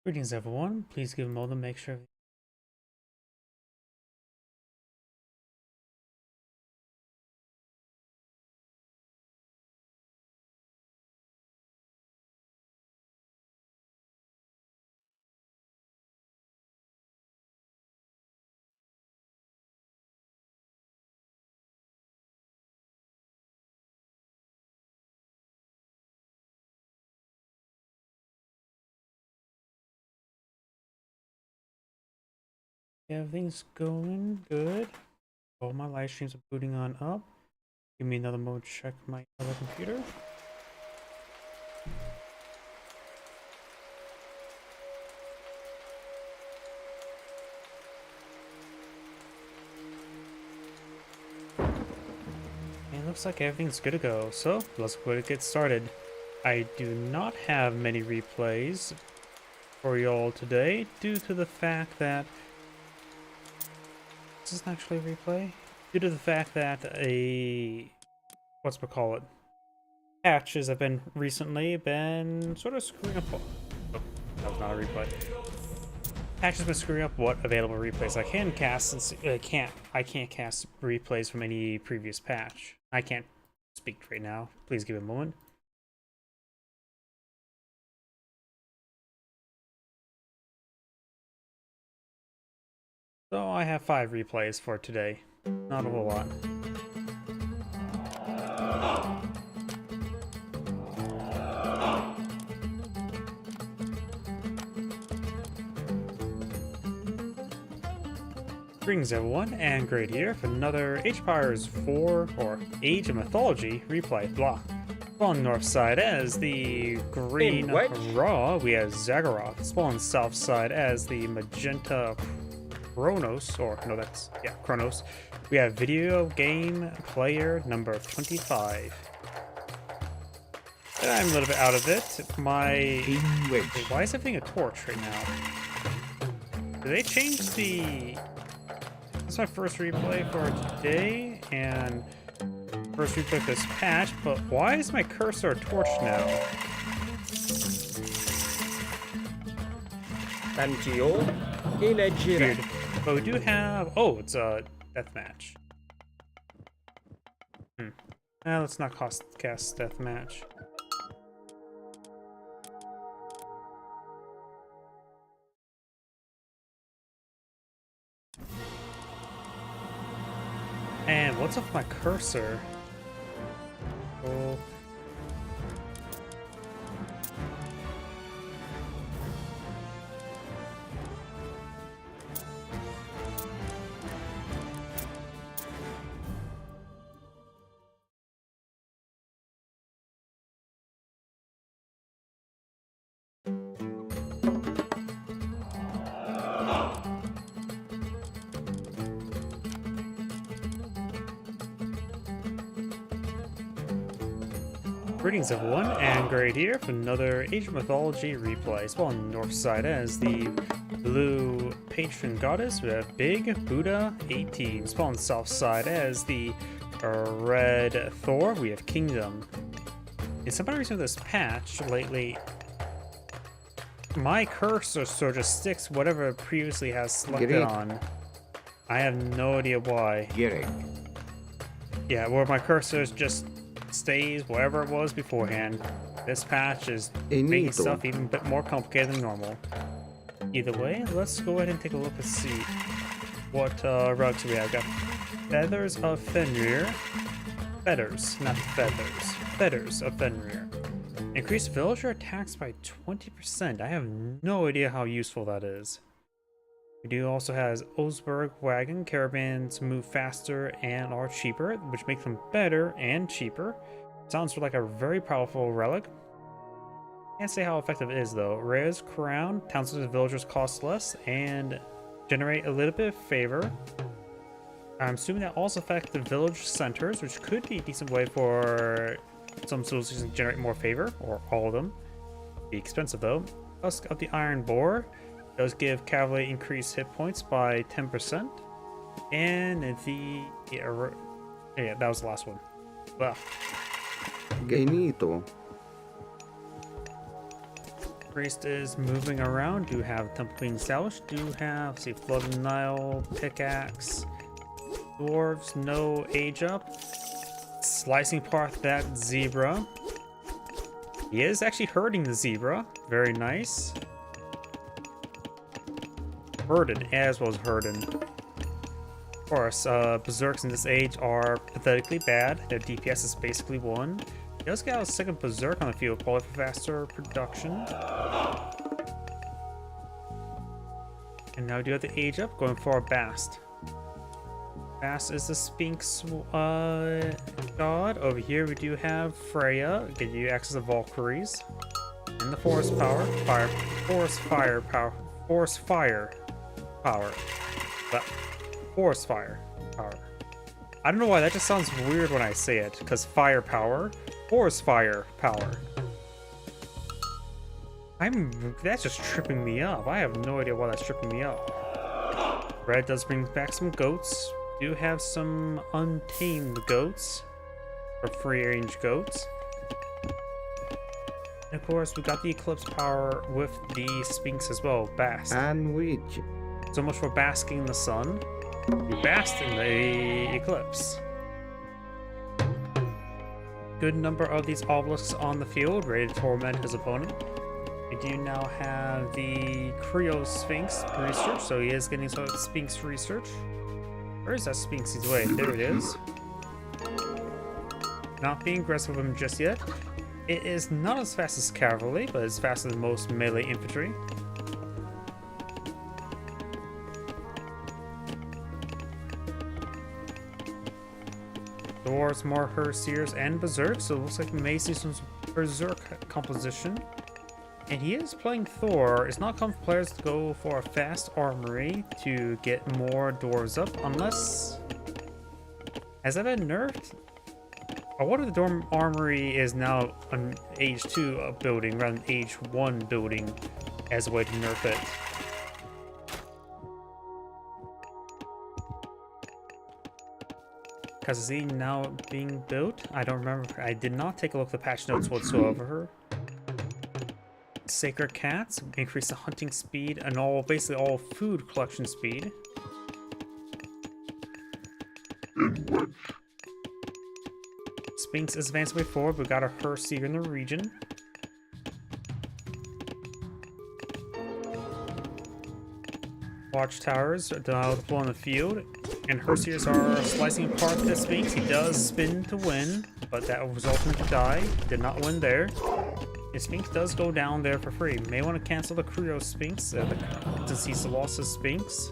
Greetings, everyone. Please give a moment to make sure everything's going good. All my live streams are booting on up. Give me another moment to check my other computer. And it looks like everything's good to go. So let's go ahead and get started. I do not have many replays for y'all today due to the fact that this isn't actually a replay. Due to the fact that patches have been recently been sort of screwing up. Oh, that was not a replay. Patch has been screwing up what available replays I can cast, since I can't cast replays from any previous patch. I can't speak right now. Please give it a moment. So I have 5 replays for today. Not a whole lot. Greetings everyone, and Great here for another Age of Empires 4 or Age of Mythology replay. Blah. On north side as the green raw, we have Zagoroth. Spawn south side as the magenta Kronos, Kronos. We have video game player number 25. I'm a little bit out of it. Wait, why is everything a torch right now? Did they change the... This is my first replay for today, and first replay for this patch, but why is my cursor a torch now? Weird. But we do have... Oh, it's a deathmatch. Let's not cast deathmatch. And what's up with my cursor? Oh. Greetings everyone, and Great here for another Age of Mythology replay. Spawn on the north side as the blue patron goddess. We have Big Buddha 18. Spawn on the south side as the red Thor. We have Kingdom. In some reason with this patch lately, my cursor sort of just sticks whatever it previously has selected on. I have no idea why. Yeah, where my cursor just stays wherever it was beforehand. This patch is making stuff even a bit more complicated than normal. Either way, let's go ahead and take a look and see what rugs we have. Got Feathers of Fenrir. Feathers, not feathers. Feathers of Fenrir. Increase villager attacks by 20%. I have no idea how useful that is. We do also has Osberg wagon. Caravans move faster and are cheaper, which makes them better and cheaper. Sounds like a very powerful relic. Can't say how effective it is though. Rez crown. Townsends and villagers cost less and generate a little bit of favor. I'm assuming that also affects the village centers, which could be a decent way for some civilizations to generate more favor, or all of them. Be expensive though. Husk of the Iron Boar does give cavalry increased hit points by 10%. And yeah, that was the last one. Well. Gainito. Priest is moving around. Do have Temple being established. Do have, see, Flood of the Nile, Pickaxe. Dwarves, no age up. Slicing apart that zebra. He is actually herding the zebra. Very nice. Herded as well as herding. Of course, berserks in this age are pathetically bad. Their DPS is basically 1. He does get a second berserk on the field, probably for faster production. And now we do have the age up, going for a Bast. Bast is the Sphinx god. Over here we do have Freya, give you access to Valkyries. And the Forest Fire power. Forest Fire power. I don't know why, that just sounds weird when I say it, because firepower. Forest Fire power. That's just tripping me up. I have no idea why that's tripping me up. Red does bring back some goats. Do have some untamed goats. Or free range goats. And of course, we got the Eclipse power with the Sphinx as well, Bast. And which? So much for basking in the sun. You bask in the Eclipse. Good number of these obelisks on the field, ready to torment his opponent. We do now have the Creo Sphinx research, so he is getting some Sphinx research. Where is that Sphinx? He's away. There it is. Not being aggressive with him just yet. It is not as fast as cavalry, but it's faster than most melee infantry. Dwarves, more Herseers, and Berserk, so it looks like we may see some Berserk composition. And he is playing Thor. It's not common for players to go for a fast armory to get more dwarves up, unless... Has that been nerfed? Or what if the Dorm Armory is now an Age 2 building rather than Age 1 building as a way to nerf it? Because is he now being built? I don't remember. I did not take a look at the patch notes whatsoever. Sacred Cats increase the hunting speed and basically all food collection speed. Sphinx is advancing way forward, but we got a Herseer in the region. Watchtowers are deployed on the field, and Herseers are slicing apart the Sphinx. He does spin to win, but that resulted in a die. Did not win there. The Sphinx does go down there for free. May want to cancel the Creo Sphinx since he's lost his Sphinx.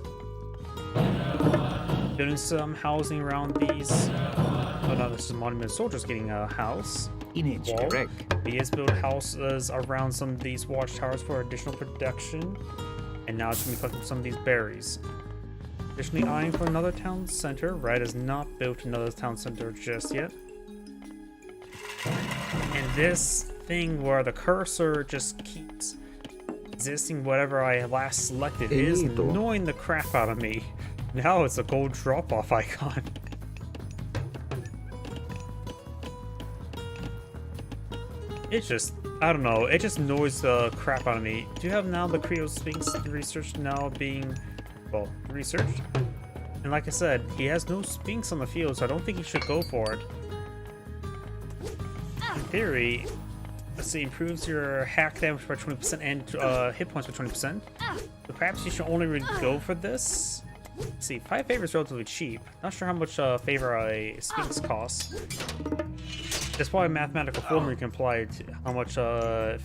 Building some housing around these. Oh no, this is Monument Soldiers getting a house. He has built houses around some of these watchtowers for additional protection. And now it's going to be collecting some of these berries. Additionally, eyeing for another town center. Red has not built another town center just yet. And this thing where the cursor just keeps existing whatever I last selected is annoying the crap out of me. Now it's a gold drop-off icon. It just, I don't know, it just annoys the crap out of me. Do you have now the Creo Sphinx research now being, well, researched? And like I said, he has no Sphinx on the field, so I don't think he should go for it. In theory, let's see, improves your hack damage by 20% and hit points by 20%. So perhaps you should only really go for this. Let's see, 5 favor is relatively cheap. Not sure how much favor a Sphinx costs. There's probably a mathematical formula you can apply to how much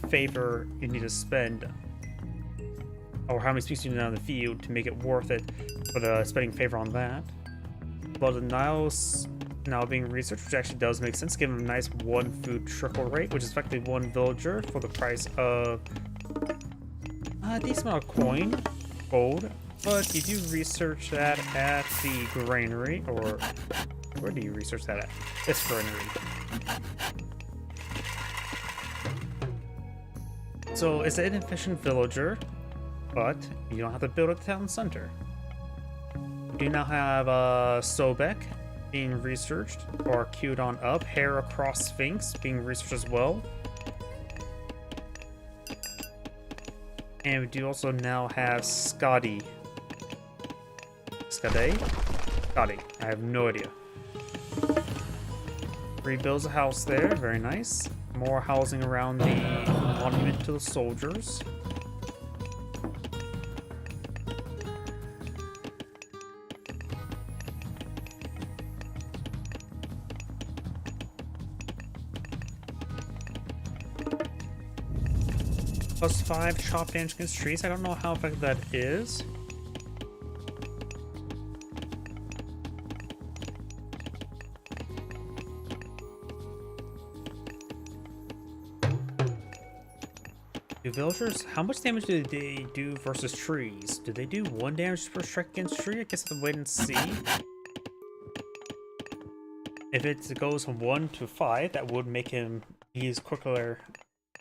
favor you need to spend, or how many Sphinx you need on the field to make it worth it for spending favor on that. But the Nile's now being researched, which actually does make sense, given a nice 1 food trickle rate, which is effectively 1 villager for the price of a decent amount of coin, gold. But you do research that at the granary, or where do you research that at? This granary. So it's an inefficient villager, but you don't have to build a town center. You do now have Sobek being researched, or queued on up. Hair across Sphinx being researched as well. And we do also now have Scotty. Scotty? Scotty. I have no idea. Rebuilds a house there. Very nice. More housing around the monument to the soldiers. +5 chop damage against trees. I don't know how effective that is. Do villagers, how much damage do they do versus trees? Do they do 1 damage per strike against tree? I guess I have to wait and see. If it goes from 1 to 5, that would make him use quicker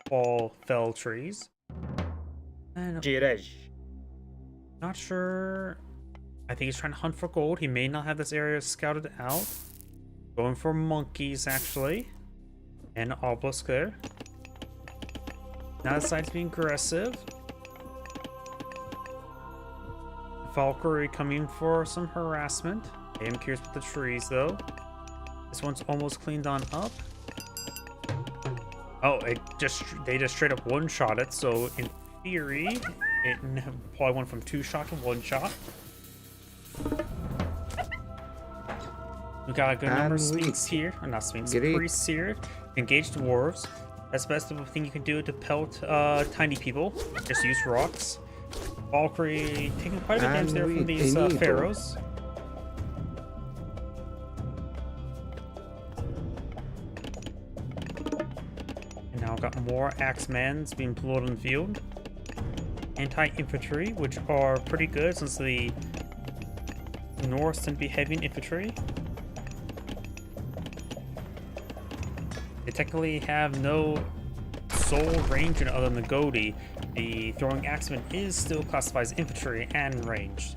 fell trees. Not sure. I think he's trying to hunt for gold. He may not have this area scouted out. Going for monkeys, actually. And obelisk there. Now the side's being aggressive. Valkyrie coming for some harassment. I am curious with the trees, though. This one's almost cleaned on up. Oh, they just straight up one-shot it, so in theory, it probably went from 2 shot to 1 shot. We got a good number of Sphinx here, or not Sphinx, priests here. Engage dwarves. That's the best thing you can do to pelt tiny people. Just use rocks. Valkyrie taking quite a bit of damage there from these pharaohs. And now got more axemans being blown on the field. Anti-infantry, which are pretty good since the Norse tend to be heavy in infantry. They technically have no soul range other than the Godi. The throwing axeman is still classified as infantry and ranged.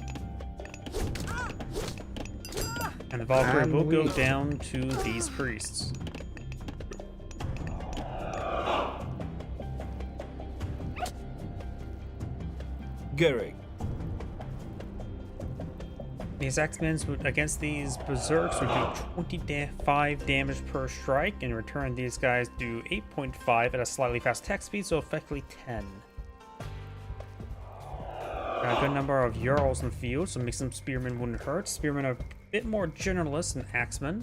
And the Valkyrie will go down to these priests. Garrick. These Axemans against these berserks would do 25 damage per strike. In return, these guys do 8.5 at a slightly fast attack speed, so effectively 10. Got a good number of Jarls in the field, so make some Spearmen wouldn't hurt. Spearmen are a bit more generalist than Axemen.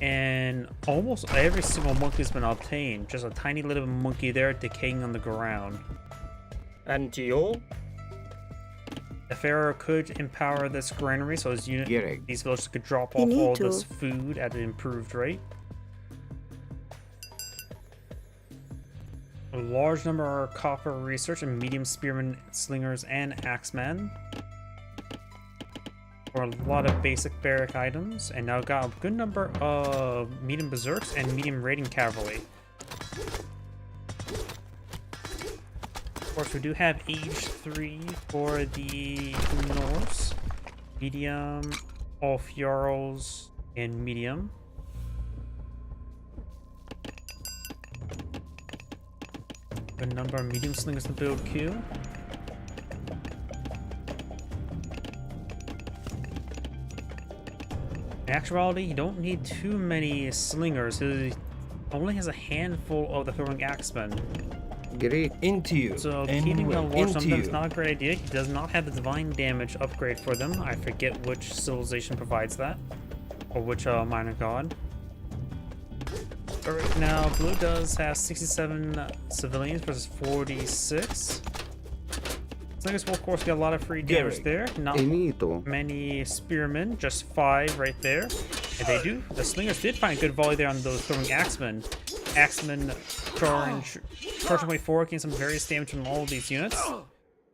And almost every single monkey has been obtained. Just a tiny little monkey there decaying on the ground. And Geo? The Pharaoh could empower this granary, so his unit, these villagers could drop off all this food at an improved rate. A large number are copper research and medium spearmen, slingers, and axemen. For a lot of basic barrack items, and now got a good number of medium berserks and medium raiding cavalry. Of course, we do have age 3 for the Norse. Medium, all Jarls, and medium. Good number of medium slingers to build queue. In actuality, you don't need too many slingers. He only has a handful of the throwing axemen. Into you. So keeping a large number is not a great idea. He does not have the divine damage upgrade for them. I forget which civilization provides that, or which minor god. But right now, blue does have 67 civilians versus 46. Slingers will of course get a lot of free damage there. Not many spearmen, just 5 right there. And they do. The slingers did find a good volley there on those throwing axemen. Axemen charge away forward, getting some various damage from all of these units.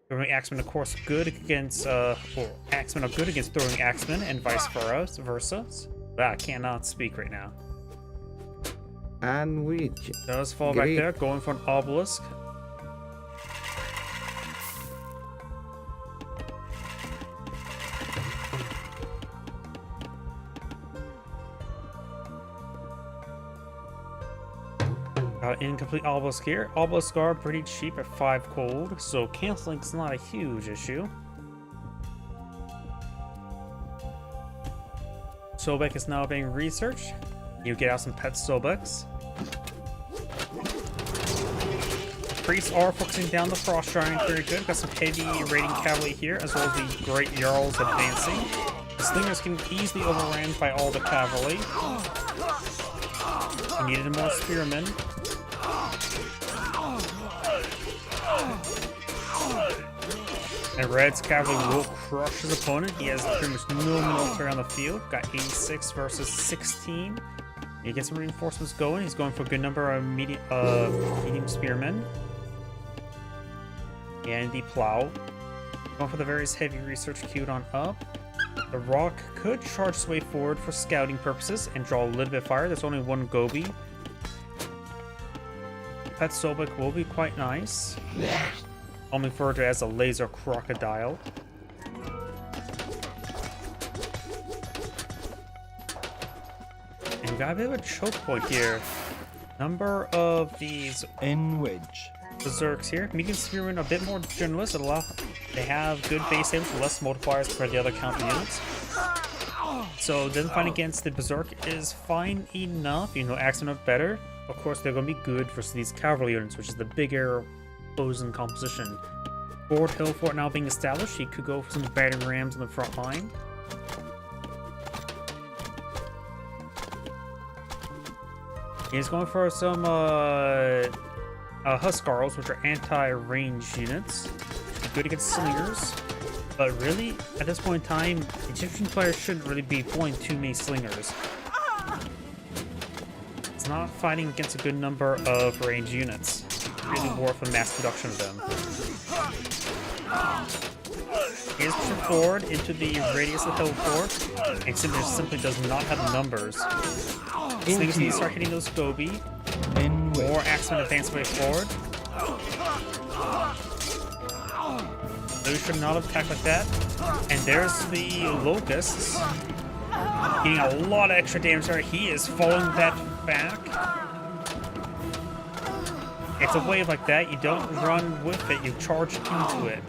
Throwing axemen, of course, good against axemen are good against throwing axemen, and vice versa. I cannot speak right now. And which does fall back there, going for an obelisk. Got incomplete obelisk here. Obelisk are pretty cheap at 5 gold, so canceling's not a huge issue. Sobek is now being researched. You get out some pet Sobeks. Priests are focusing down the Frost Giant very good. Got some heavy raiding cavalry here, as well as the Great Jarls advancing. The Slingers can easily overrun by all the cavalry. We needed more spearmen. And Red's cavalry will crush his opponent. He has pretty much no military on the field. Got 86 versus 16. He gets some reinforcements going. He's going for a good number of medium spearmen. And the plow. Going for the various heavy research queued on up. The rock could charge his way forward for scouting purposes and draw a little bit of fire. There's only one Gobi. Pet Sobek will be quite nice. I'll refer to it as a laser crocodile. And we got a bit of a choke point here. Number of these berserks here. Medium spearmen are a bit more generalist. They have good base damage, less multipliers compared to the other counter units. So then fighting against the berserk is fine enough. You know, axemen are better. Of course, they're going to be good versus these cavalry units, which is the bigger opposing composition. Fort Hill Fort now being established. He could go for some battering rams on the front line. He's going for some Huskarls, which are anti-range units. Good against slingers. But really, at this point in time, Egyptian players shouldn't really be pulling too many slingers. It's not fighting against a good number of range units. It's really worth a mass production of them. He is pushing forward into the radius of the hill fort, and simply does not have the numbers. Slingers need to start hitting those Gobi. More axemen advance way forward. Those should not have attacked like that. And there's the Locusts. Getting a lot of extra damage there. He is falling that back. It's a wave like that. You don't run with it, you charge into it.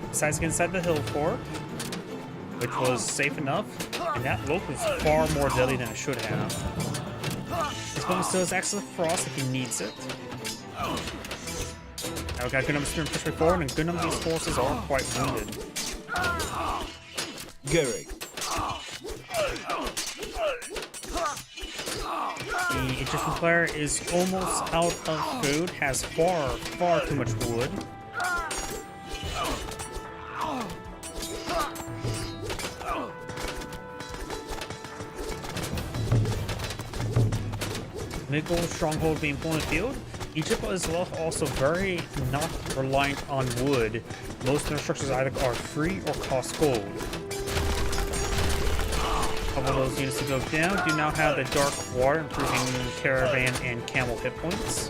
Besides get inside the hill fort, which was safe enough. And that Locust is far more deadly than it should have. His bonus still has access to Frost if he needs it. Now we've got a good number of spearmen pushing forward, and a good number of these forces are quite wounded. Garrick. The Egyptian player is almost out of food, has far too much wood. Mid-gold stronghold being put in the field. Egypt is also very not reliant on wood. Most of their structures either are free or cost gold. A couple of those units to go down. Do now have the Dark Water, improving caravan and camel hit points.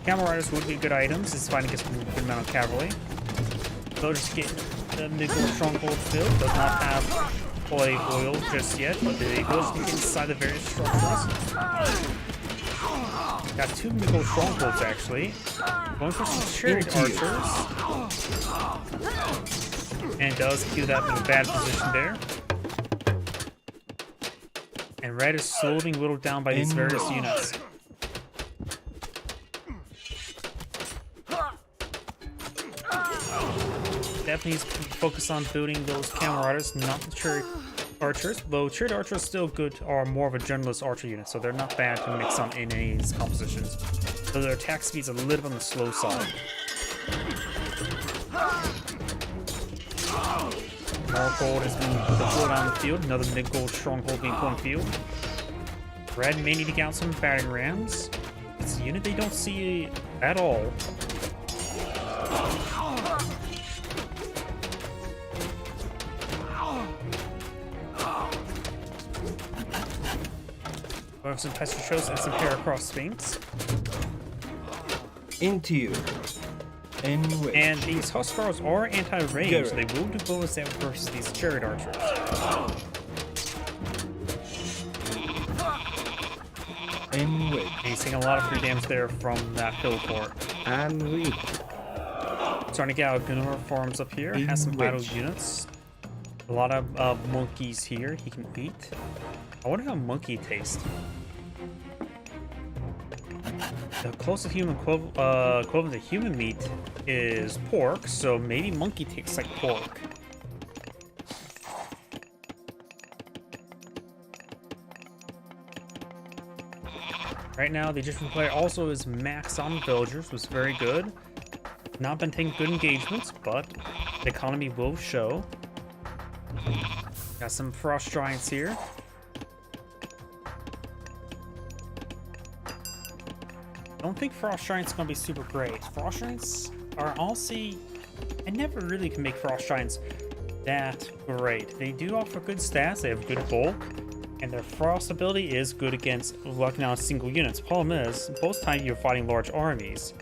Camel riders would be good items. It's fighting against a good amount of cavalry. They'll just get the mid-gold stronghold filled. Does not have play oil just yet, but the ability to get inside the various structures. Got 2 mid-gold strongholds actually. Going for some chariot archers. And does cue that in a bad position there. And Red is slowly being whittled down by these various units. Definitely needs to focus on building those camel riders, not the chariot archers. Though chariot archers still good, are more of a generalist archer unit, so they're not bad to mix on in any of these compositions. So their attack speed's a little bit on the slow side. More gold has been deployed on the field. Another mid-gold stronghold being put on the field. Red may need to get out some battering rams. It's a unit they don't see at all. We have some Pestrachos and some Heracross Sphinx. Into you. And these Huskarls are anti-range, so they will do bonus damage versus these chariot archers. And he's taking a lot of free damage there from that hill fort. And weak. Starting to get out Gunnar farms up here. Has some idle units. A lot of monkeys here he can eat. I wonder how monkey tastes. The closest human equivalent to human meat is pork, so maybe monkey tastes like pork. Right now, the Egyptian player also is maxed on villagers, was very good. Not been taking good engagements, but the economy will show. Got some frost giants here. Don't think frost giants gonna be super great. Frost giants are honestly, I never really can make frost giants that great. They do offer good stats. They have good bulk, and their frost ability is good against locking down single units. Problem is, most times you're fighting large armies.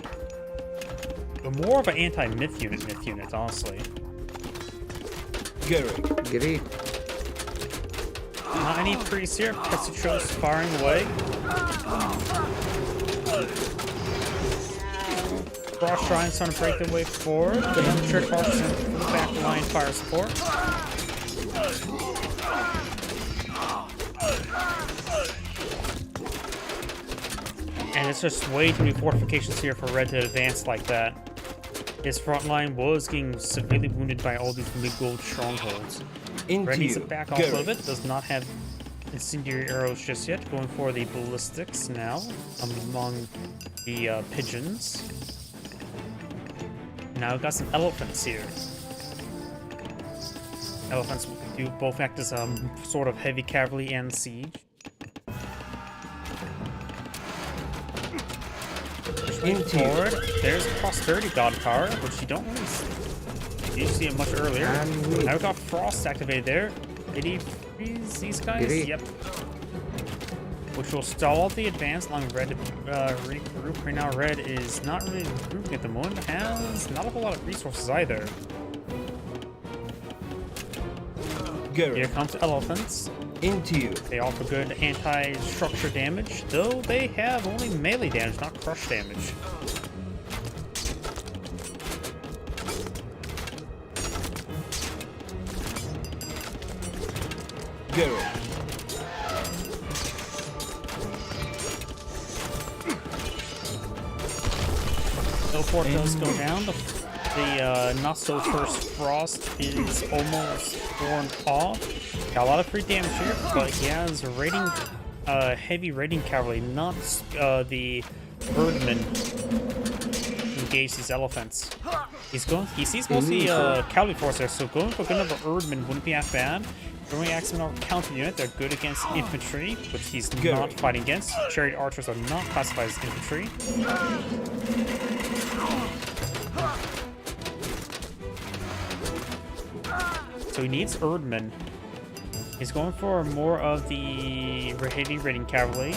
They're more of an anti-myth unit, honestly. Gary. Not any priests here. Petitros firing away. Frost Giants trying to break their way forward. The Church Forces in the back line fire support. And it's just way too many fortifications here for Red to advance like that. His front line was getting severely wounded by all these mid-gold strongholds. Red needs to back off a little bit. Does not have incendiary arrows just yet. Going for the ballistics now among the pigeons. Now we've got some elephants here. Elephants do both act as sort of heavy cavalry and siege. Forward. There's Prosperity God Power, which you don't really see it much earlier. Now we've got Frost activated there. Did he freeze these guys? Yep. Which will stall the advance along Red to regroup. Right now, Red is not really regrouping at the moment. Has not a whole lot of resources either. Here comes elephants. Into you. They offer good anti-structure damage, though they have only melee damage, not crush damage. Go. Fort does go down. The not so first frost is almost worn off. Got a lot of free damage here, but he has raiding, heavy raiding cavalry, not the herdmen engage these elephants. He sees mostly cavalry force there, so going for a good number of herdmen wouldn't be that bad. Throwing axemen are counter unit, they're good against infantry, which he's not fighting against. Chariot archers are not classified as infantry. So he needs Erdman. He's going for more of the heavy raiding cavalry.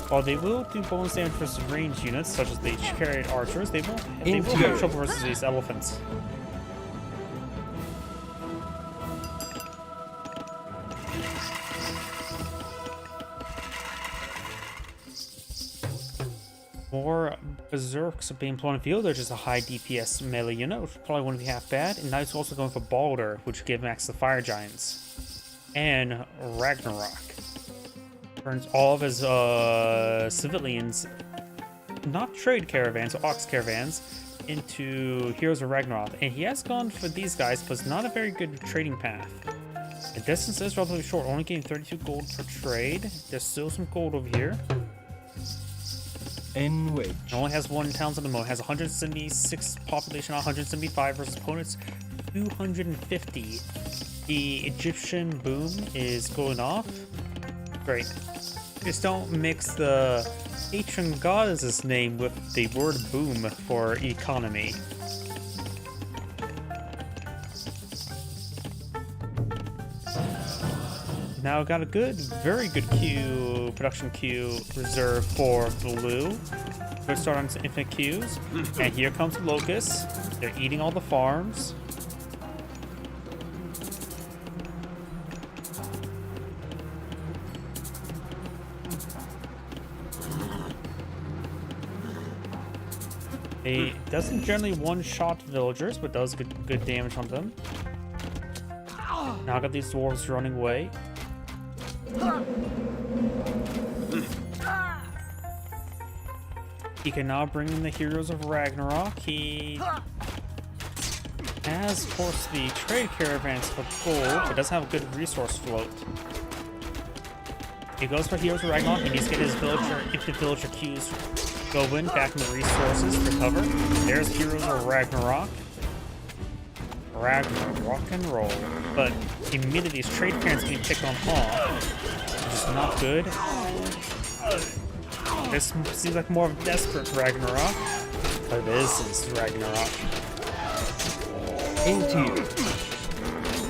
While they will do bonus damage versus ranged units, such as the chariot archers, they will have trouble versus these elephants. More berserks are being put on the field. They're just a high DPS melee unit, which probably wouldn't be half bad. And now he's also going for Balder, which give max the fire giants. And Ragnarok. Turns all of his civilians, not trade caravans or ox caravans, into Heroes of Ragnarok. And he has gone for these guys, but it's not a very good trading path. The distance is relatively short, only getting 32 gold per trade. There's still some gold over here. In which it only has one towns at the moment. It has 176 population, 175 versus opponents 250. The Egyptian boom is going off. Great. Just don't mix the patron goddess's name with the word boom for economy. Now got a very good production queue reserved for blue. We'll start on some infinite queues. And here comes the locusts. They're eating all the farms. It doesn't generally one-shot villagers, but does good damage on them. Now I got these dwarves running away. He can now bring in the heroes of Ragnarok. He has, of course, the trade caravans for gold, but doesn't have a good resource float. He goes for heroes of Ragnarok. He needs to get his villager, if the villager queues going back in the resources for cover. There's heroes of Ragnarok. Rock and roll. But immediately these trade caravans being picked on off, which is not good. This seems like more of a desperate Ragnarok, but this is Ragnarok. Into you.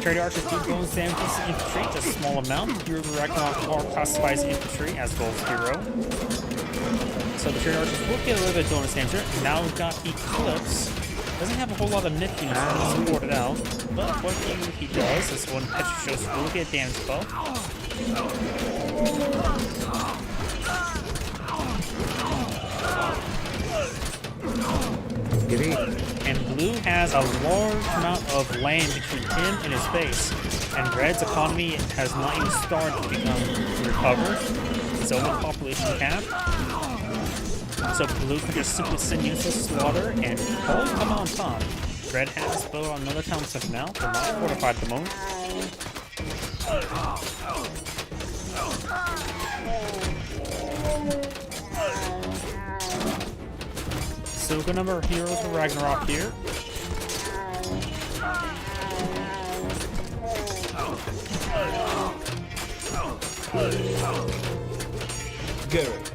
Trade archers do bonus damage to infantry, just a small amount. Heroes of Ragnarok are classified as infantry as well as hero. So the trade archers will get a little bit of bonus damage. Now we've got Eclipse. Doesn't have a whole lot of myth units to support it out, but what he does is when Petra shows will get damage buff. And blue has a large amount of land between him and his base, and red's economy has not even started to recover. His own population cap. So blue can just simply send units to slaughter and probably come on top. Red has built on another town center now. They're not fortified at the moment. So good number of heroes for Ragnarok here.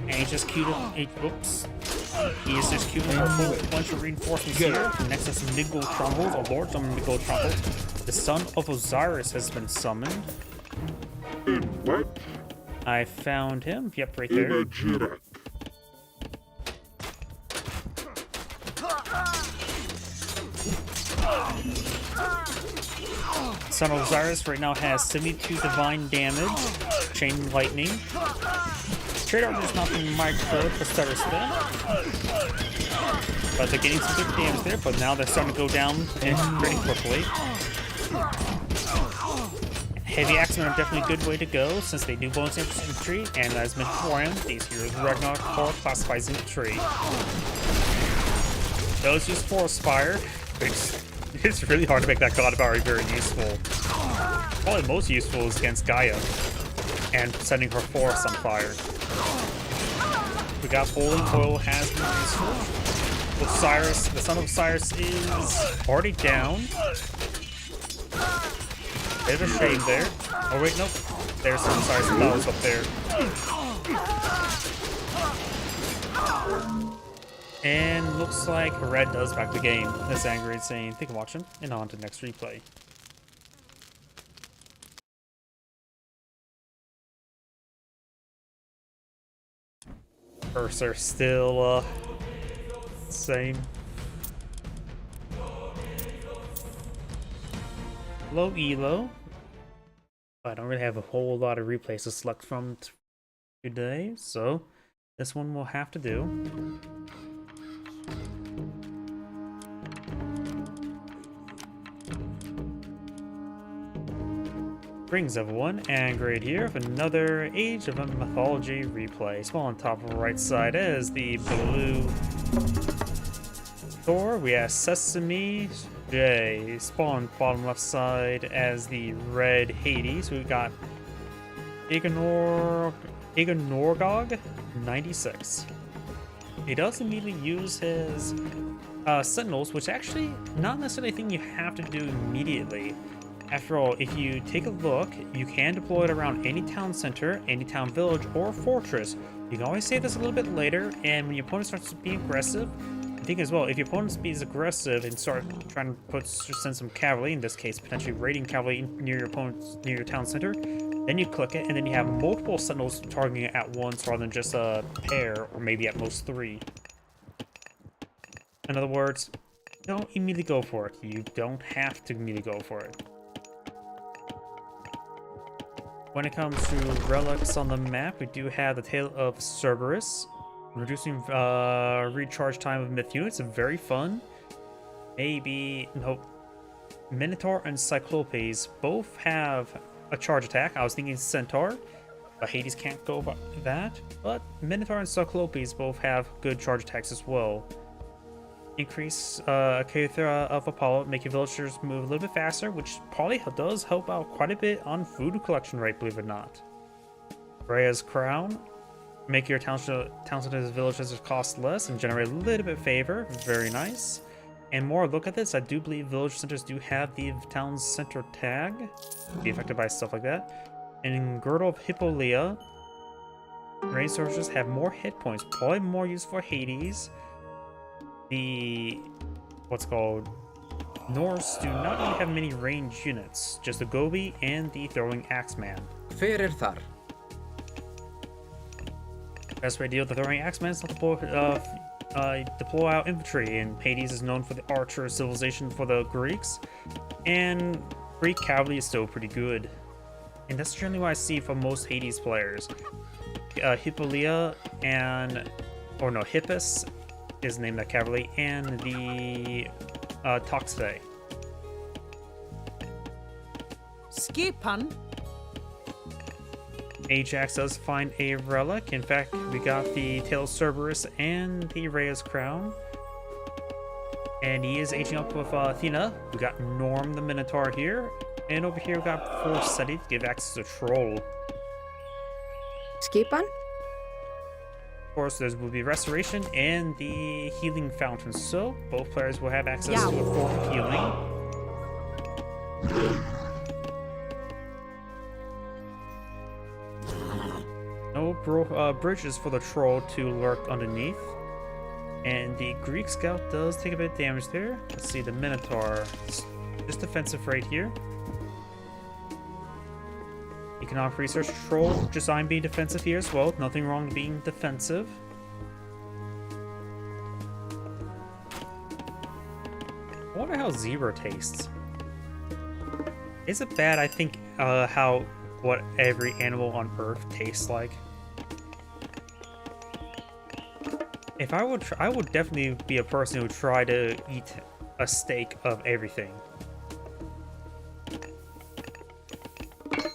And he just queued oops. He is just queuing a whole bunch of reinforcements here. Next to some big gold trumbles, a large number of big gold trumbles. The son of Osiris has been summoned. What? I found him. Yep, right there. Son of Osiris right now has 72 divine damage, chain lightning. Trade archer's not the micro for stutter spin, but they're getting some good damage there. But now they're starting to go down pretty quickly. Heavy axemen are definitely a good way to go since they do bonus infantry, and as mentioned beforehand, these heroes of Ragnarok are classified as infantry. Those use Forest Fire. It's really hard to make that God Power very useful. Probably most useful is against Gaia and setting her forest on fire. We got Boiling Oil has been useful. Osiris, the son of Osiris, is already down. Bit of a shame there. Oh wait, nope. There's some Osiris that was up there. And looks like red does back the game. That's angry saying, thank you for watching, and on to the next replay. Cursor still, same. Low elo. I don't really have a whole lot of replays to select from today, so this one will have to do. Greetings everyone, and Great here with another Age of Mythology replay. Small on top of the right side is the blue Thor. We have Sesame J. Spawn bottom left side as the red Hades. We got Ignorgog 96. He does immediately use his Sentinels, which actually not necessarily a thing you have to do immediately. After all, if you take a look, you can deploy it around any town center, any town village, or fortress. You can always say this a little bit later, and when your opponent starts being aggressive, the thing as well, if your opponent is aggressive and start trying to send some cavalry, in this case potentially raiding cavalry near your opponent's near your town center, then you click it, and then you have multiple sentinels targeting it at once rather than just a pair or maybe at most 3. In other words, don't immediately go for it. You don't have to immediately go for it. When it comes to relics on the map, we do have the Tale of Cerberus, Reducing recharge time of myth units. Very fun. Maybe no. Minotaur and Cyclopes both have a charge attack. I was thinking Centaur, but Hades can't go by that. But Minotaur and Cyclopes both have good charge attacks as well. Increase Cathra of Apollo, making villagers move a little bit faster, which probably does help out quite a bit on food collection rate, believe it or not. Rhea's Crown, make your township villagers cost less and generate a little bit of favor. Very nice. And more look at this, I do believe village centers do have the town center tag, be affected by stuff like that. And in Girdle of Hippolyta, range soldiers have more hit points, probably more use for Hades. The what's called Norse do not really have many range units, just the Gobi and the Throwing Axeman. Fyrir þar. Best way to deal with the Throwing Axeman is not deploy out infantry, and Hades is known for the archer civilization for the Greeks, and Greek cavalry is still pretty good. And that's generally what I see for most Hades players. Hippolyta and, or no, Hippus is named that cavalry, and the Toxide. Skipan. Ajax does find a relic. In fact, we got the tail of Cerberus and the Rhea's Crown. And he is aging up with Athena. We got Norm the Minotaur here. And over here we got Forseti to give access to Troll. Skipan? Of course, there will be Restoration and the Healing Fountain. So both players will have access to a form of healing. No bridges for the troll to lurk underneath. And the Greek scout does take a bit of damage there. Let's see, the Minotaur is just defensive right here. Economic research, troll, just I'm being defensive here as well. Nothing wrong with being defensive. I wonder how zebra tastes. Is it bad? I think what every animal on Earth tastes like. If I would definitely be a person who would try to eat a steak of everything.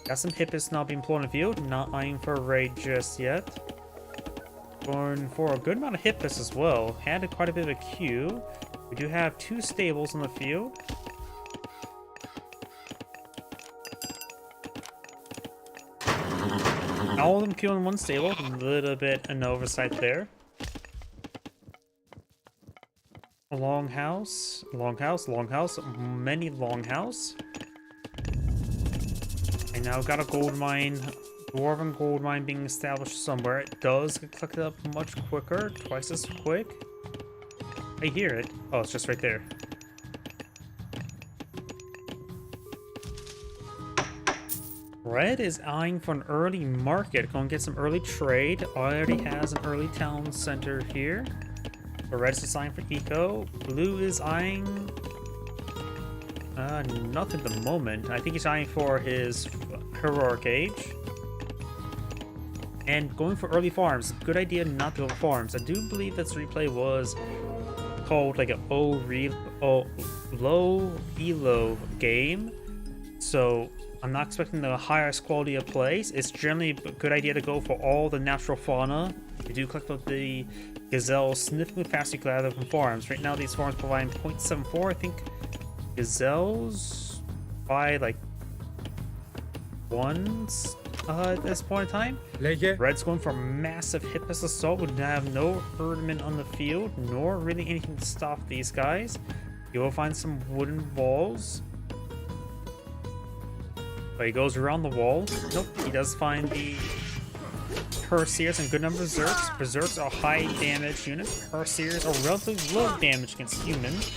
Got some Hippus now being pulled in the field, not eyeing for a raid just yet. Going for a good amount of Hippus as well. Had quite a bit of a queue. We do have 2 stables in the field. All of them queue in one stable. A little bit an oversight there. Longhouse, many longhouse. And now got a gold mine, dwarven gold mine being established somewhere. It does get collected up much quicker, twice as quick. I hear it. Oh, it's just right there. Red is eyeing for an early market. Going to get some early trade. Already has an early town center here. But red is eyeing for eco. Blue is eyeing nothing at the moment. I think he's eyeing for his heroic age. And going for early farms. Good idea not to go for farms. I do believe this replay was called like an low elo game. So I'm not expecting the highest quality of plays. It's generally a good idea to go for all the natural fauna. You do collect up the gazelle significantly faster you gather from farms. Right now these farms provide 0.74. I think gazelles by like 1 at this point in time. Red's going for massive Hippus assault. Would have no herdmen on the field, nor really anything to stop these guys. You will find some wooden walls. But he goes around the wall. Nope, he does find the Herseers and good number of Berserks. Berserks are high damage units. Herseers are relatively low damage against humans.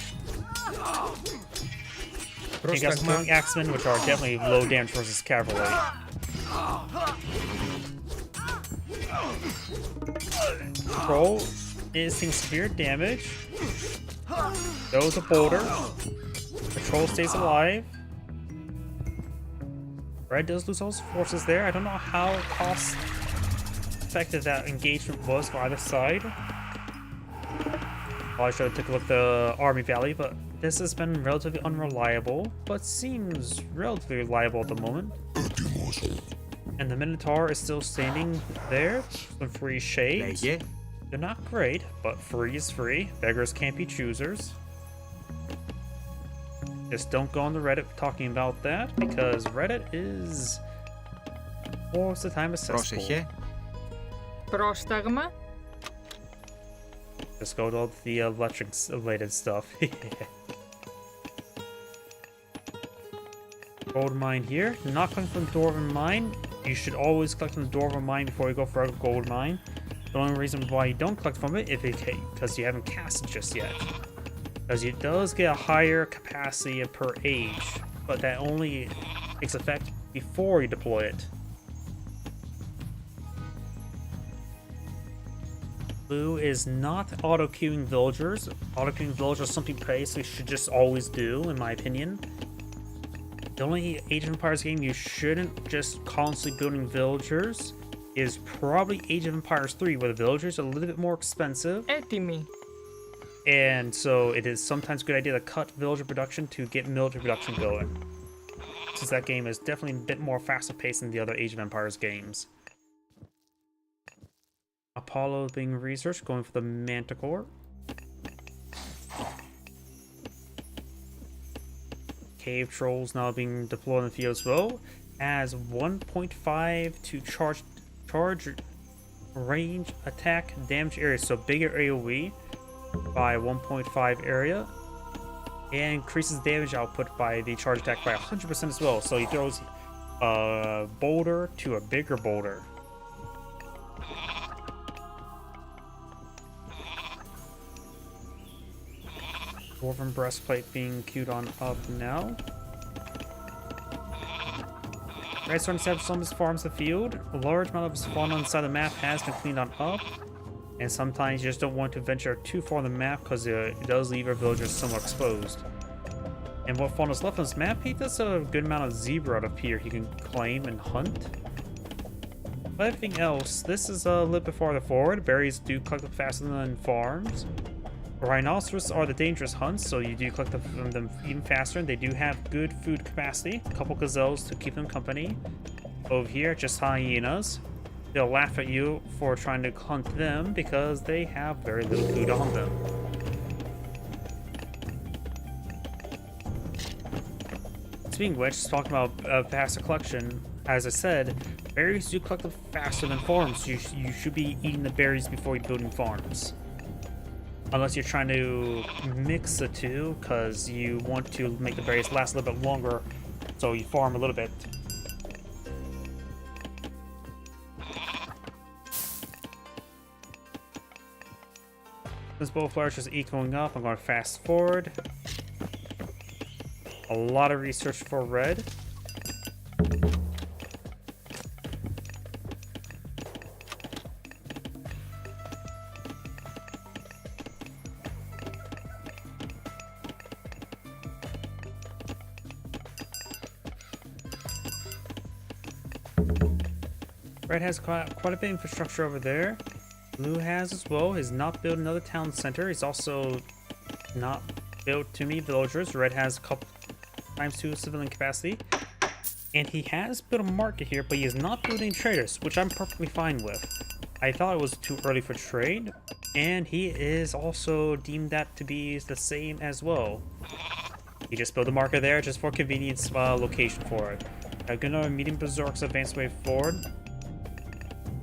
You got some Throwing Axemen, which are definitely low damage versus cavalry. Troll is taking severe damage. Throws a boulder. The troll stays alive. Red does lose all his forces there. I don't know how cost effective that engagement was for either side. Probably should have took a look at the Army Valley, but this has been relatively unreliable, but seems relatively reliable at the moment. And the Minotaur is still standing there. Some free shades. They're not great, but free is free. Beggars can't be choosers. Just don't go on the Reddit talking about that, because Reddit is most of the time a cesspool. Πρόσταγμα. Just go to all the electric related stuff. Gold mine here. Not collecting from the Dwarven mine. You should always collect from the Dwarven mine before you go for a gold mine. The only reason why you don't collect from it is because you haven't cast it just yet. Because it does get a higher capacity per age, but that only takes effect before you deploy it. Blue is not auto-queuing villagers. Auto-queuing villagers is something basically should just always do, in my opinion. The only Age of Empires game you shouldn't just constantly building villagers is probably Age of Empires 3, where the villagers are a little bit more expensive. Έτοιμοι. And so it is sometimes a good idea to cut villager production to get military production going, since that game is definitely a bit more faster paced than the other Age of Empires games. Apollo being researched, going for the Manticore. Cave Trolls now being deployed in the field as well. As 1.5 to charge range attack damage area, so bigger AoE by 1.5 area, and increases damage output by the charge attack by 100% as well. So he throws a boulder to a bigger boulder. Dwarven breastplate being queued on up now. Red starting to have some of his farms in the field. A large amount of his fauna on the side of the map has been cleaned on up. And sometimes you just don't want to venture too far on the map because it does leave our villagers somewhat exposed. And what fauna's left on this map, he does a good amount of zebra out of here he can claim and hunt. But everything else, this is a little bit farther forward. Berries do collect them faster than farms. Rhinoceros are the dangerous hunts, so you do collect them even faster, and they do have good food capacity. A couple gazelles to keep them company. Over here, just hyenas. They'll laugh at you for trying to hunt them because they have very little food on them. Speaking of which, talking about faster collection, as I said, berries do collect them faster than farms, so you should be eating the berries before you're building farms. Unless you're trying to mix the two, because you want to make the berries last a little bit longer, so you farm a little bit. Since both flourishes each going up, I'm going to fast forward. A lot of research for red. Red has quite a bit of infrastructure over there. Blue has as well. He's not built another town center. He's also not built too many villagers. Red has a couple times 2 civilian capacity. And he has built a market here, but he is not building traders, which I'm perfectly fine with. I thought it was too early for trade, and he is also deemed that to be the same as well. He just built a market there just for convenience location for it. Another medium berserks advance way forward.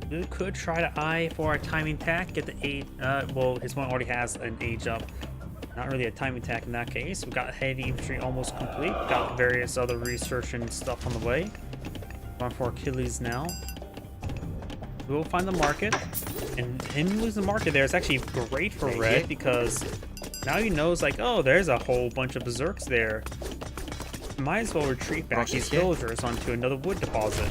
Blue could try to eye for a timing attack, get the age, well, his one already has an age up. Not really a timing attack in that case. We've got heavy infantry almost complete. Got various other research and stuff on the way. Going for Achilles now. We will find the market. And him losing the market there is actually great for red, because now he knows, like, oh, there's a whole bunch of berserks there. Might as well retreat back these villagers onto another wood deposit.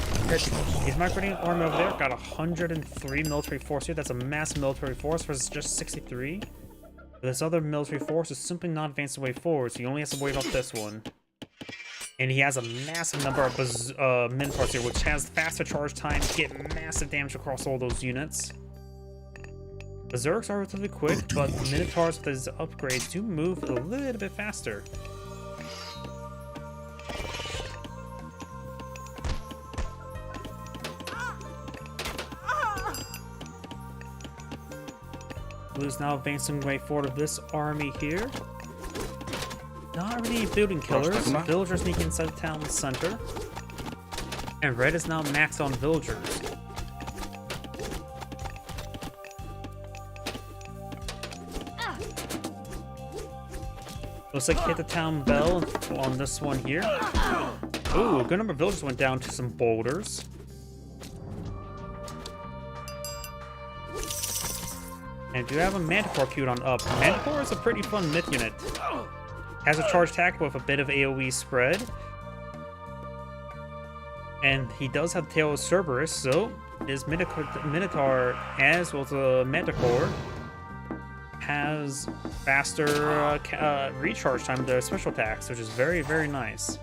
He's migrating army over there. Got 103 military force here. That's a massive military force versus just 63. But this other military force is simply not advancing the way forward, so he only has to worry about this one. And he has a massive number of Minotaurs here, which has faster charge time, get massive damage across all those units. Berserks are relatively quick, but Minotaurs with his upgrades do move a little bit faster. Blue's now advancing way forward of this army here. Not really building killers. Villagers sneaking inside the town center. And red is now maxed on villagers. Looks like hit the town bell on this one here. Ooh, a good number of villagers went down to some boulders. And do have a Manticore queued on up. Manticore is a pretty fun myth unit. Has a charge attack with a bit of AoE spread. And he does have Tail of Cerberus, so his Minotaur, as well as a Manticore, has faster recharge time to their special attacks, which is very, very nice.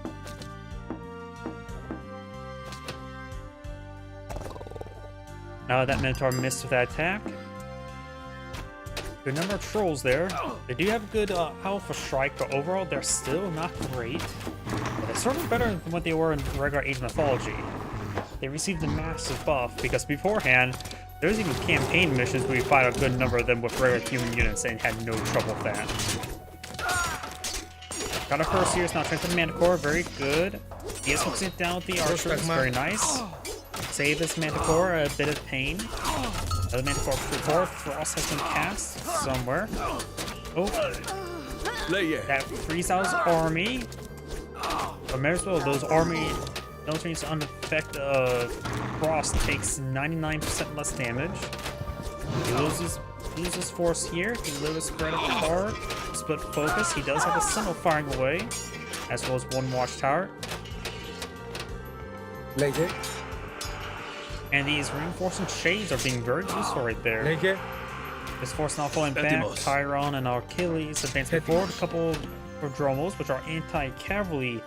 Now that Minotaur missed with that attack. Good number of trolls there. They do have good Alpha Strike, but overall they're still not great. But it's certainly better than what they were in regular Age of Mythology. They received a massive buff because beforehand, there's even campaign missions where you fight a good number of them with regular human units and had no trouble with that. Got a first here, now trying to Manticore, very good. He is focusing down with the archers, very nice. Save this Manticore a bit of pain. Another Manticore before Frost has been cast somewhere. Oh, that frees out his army. But as well, those army militaries unaffect Frost takes 99% less damage. He loses force here. He loses spread apart, split focus. He does have a Sentinel firing away, as well as one watchtower. Later. And these reinforcing shades are being very useful right there. This force now falling back. Chiron and Achilles advancing forward. A couple Prodromos, which are anti-cavalry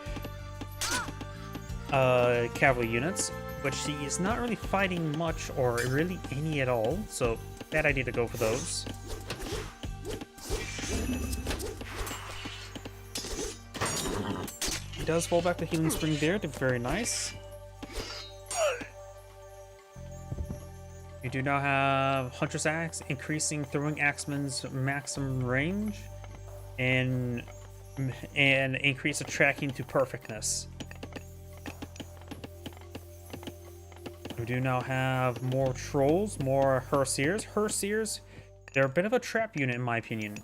cavalry units, which he is not really fighting much or really any at all. So bad idea to go for those. He does fall back to Healing Spring there. Very nice. You do now have Hunter's Axe, increasing throwing axeman's maximum range, and increase the tracking to perfectness. We do now have more trolls, more Herseers. Herseers, they're a bit of a trap unit in my opinion.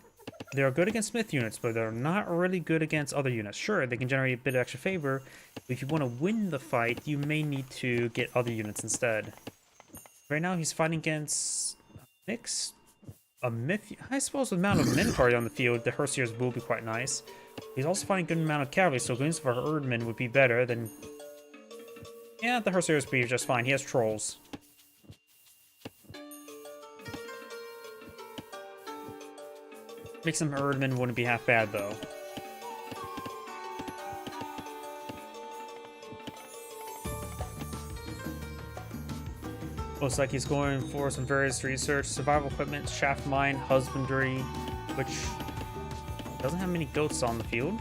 They're good against Smith units, but they're not really good against other units. Sure, they can generate a bit of extra favor, but if you want to win the fight, you may need to get other units instead. Right now, he's fighting against a myth. I suppose the amount of Minotaur on the field, the Herseers will be quite nice. He's also fighting a good amount of cavalry, so going for Erdman would be better than. Yeah, the Herseers would be just fine. He has trolls. Make some Erdman wouldn't be half bad though. Looks like he's going for some various research, survival equipment, shaft mine, husbandry, which doesn't have many goats on the field.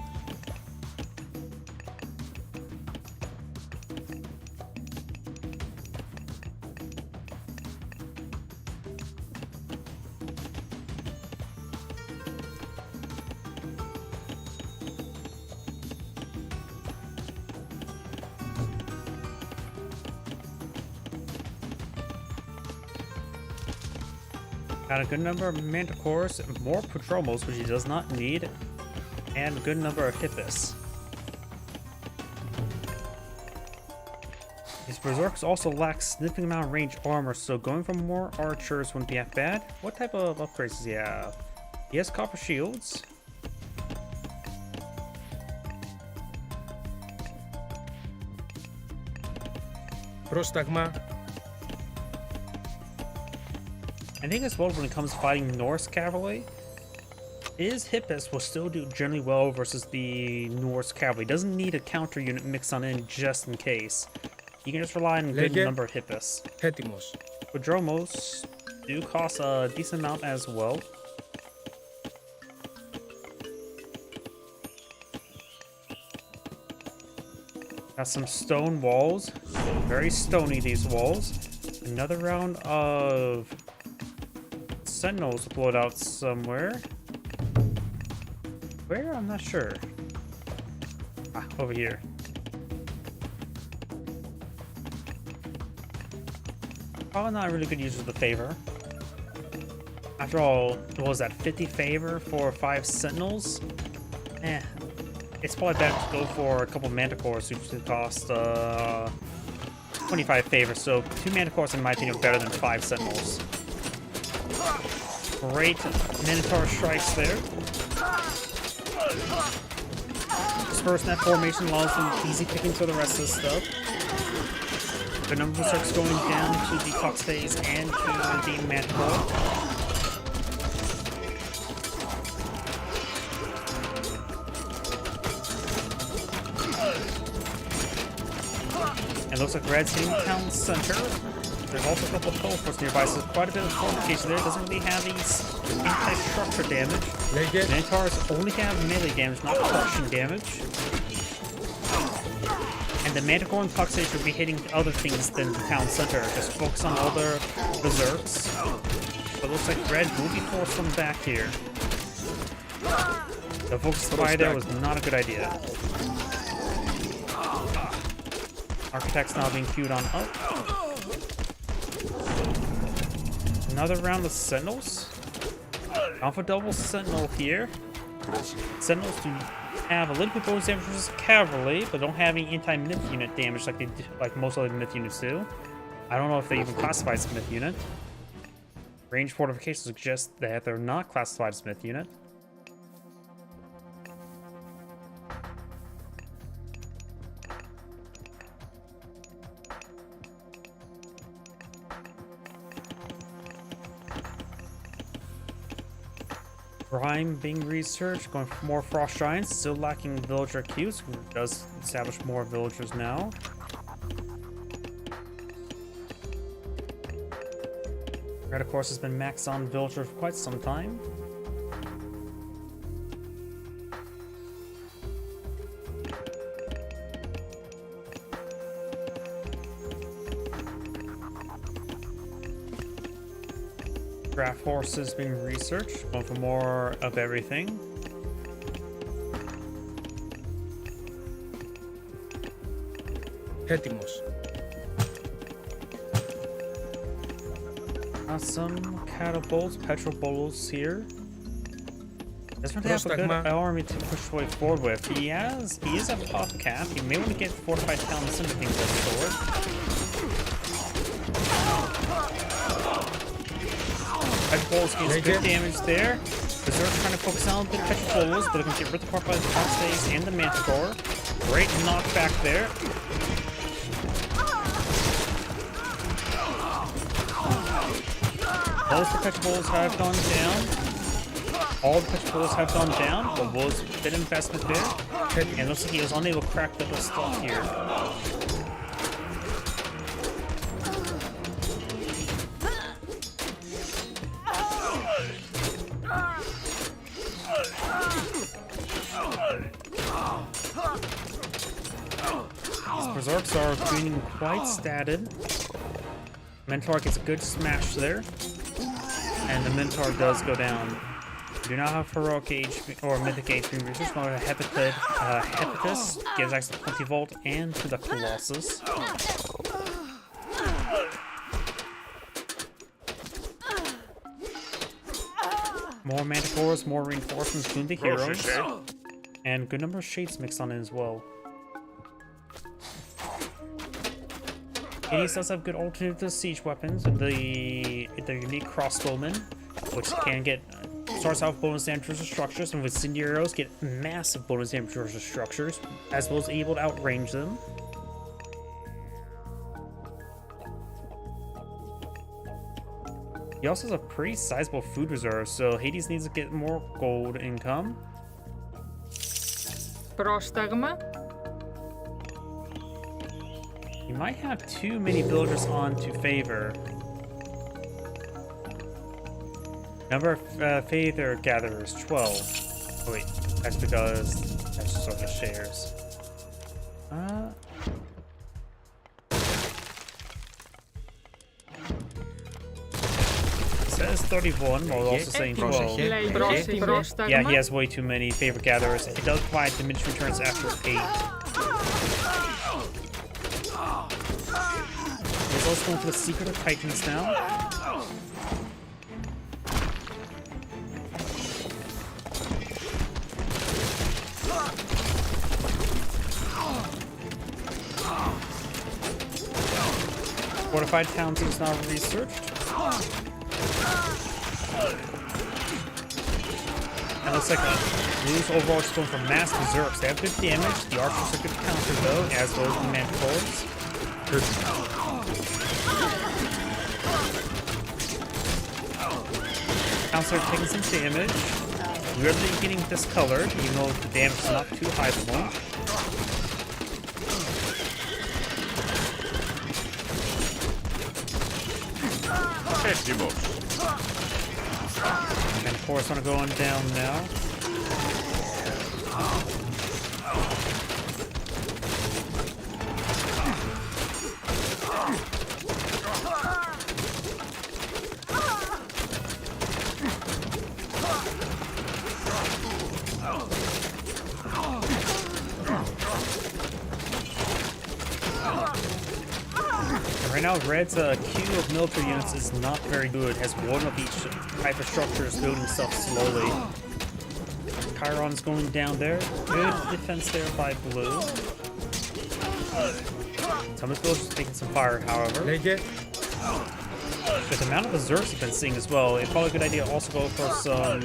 Got a good number of Manticores, more Prodromos, which he does not need, and a good number of Hippus. His Berserks also lack significant amount of range armor, so going for more archers wouldn't be that bad. What type of upgrades does he have? He has copper shields. Prostagma. I think as well when it comes to fighting Norse cavalry, His Hippus will still do generally well versus the Norse cavalry. Doesn't need a counter unit mixed on in just in case. You can just rely on a good Λέγε number of Hippus. έτοιμος. Prodromos do cost a decent amount as well. Got some stone walls. Very stony, these walls. Another round of sentinels deployed out somewhere. Where? I'm not sure. Ah, over here. Probably not a really good use of the favor. After all, what was that, 50 favor for 5 sentinels? Eh. It's probably better to go for a couple manticores, which would cost 25 favor. So 2 manticores, in my opinion, are better than 5 sentinels. Great Minotaur strikes there. Disperse that formation allows them easy picking for the rest of the stuff. The number starts going down to the Cox phase and to the Manticore. It looks like Red's hitting town center. There's also a couple of teleports nearby, so quite a bit of fortification there. Doesn't really have these anti-structure damage. Minotaurs only have melee damage, not crushing damage. And the Manticore and Puck Stage will be hitting other things than the town center. Just focus on all their berserks. But it looks like Red will be forced from back here. The focus fire there was not a good idea. Architect's now being queued on up. Another round of Sentinels. Alpha double Sentinel here. Sentinels do have a little bit bonus damage versus cavalry, but don't have any anti-myth unit damage like most other myth units do. I don't know if they even classify as a myth unit. Range fortifications suggest that they're not classified as myth unit. Prime being researched, going for more Frost Giants, still lacking villager queues, who does establish more villagers now. Red, of course, has been maxed on villager for quite some time. Draft horses being researched, going for more of everything. Έτοιμος. Some catapults, petrol bolos here. Doesn't really have a good army to push way forward with. He is at pop cap. He may want to get fortified towns and things of the sort. Petropolis gets good damage there. Berserk's trying to focus on the Petropolis, but they're going to get ripped apart by the Fox Phase and the Manticore. Great knockback there. Most of the Petropolis have gone down. All the Petropolis have gone down, but was a bit of investment there. And it looks like he was unable to crack the stuff here. Berserks are being quite statted. Minotaur gets a good smash there. And the Minotaur does go down. Do not have Heroic HP or Mythic HP research, but Hepatus gives access to 20 Volt and to the Colossus. More Manticores, more reinforcements to the heroes. And good number of shades mixed on it as well. Hades does have good alternative siege weapons with the unique crossbowmen, which can get starts out with bonus damage versus structures, and with incendiaries get massive bonus damage versus structures, as well as able to outrange them. He also has a pretty sizable food reserve, so Hades needs to get more gold income. Πρόσταγμα. He might have too many villagers on to favor. Number of favor gatherers, 12. Oh wait, that's because that's just sort of shares. It says 31 while also saying 12. Yeah, he has way too many favor gatherers. It does provide diminished returns after 8. He's also going for the Secret of Titans now. Fortified towns is now researched. That looks like Blue's overall is going for mass berserks. They have good damage. The archers are good counter though, as well as the manticores. Counts are taking some damage. Weirdly getting discolored, even though the damage is not too high for them. And of course, I'm going down now. Right now, Red's queue of military units is not very good. Has one of each type of structures building stuff slowly. Chiron's going down there. Good defense there by Blue. Some of the villagers taking some fire, however. With the amount of berserks you've been seeing as well, it's probably a good idea to also go for some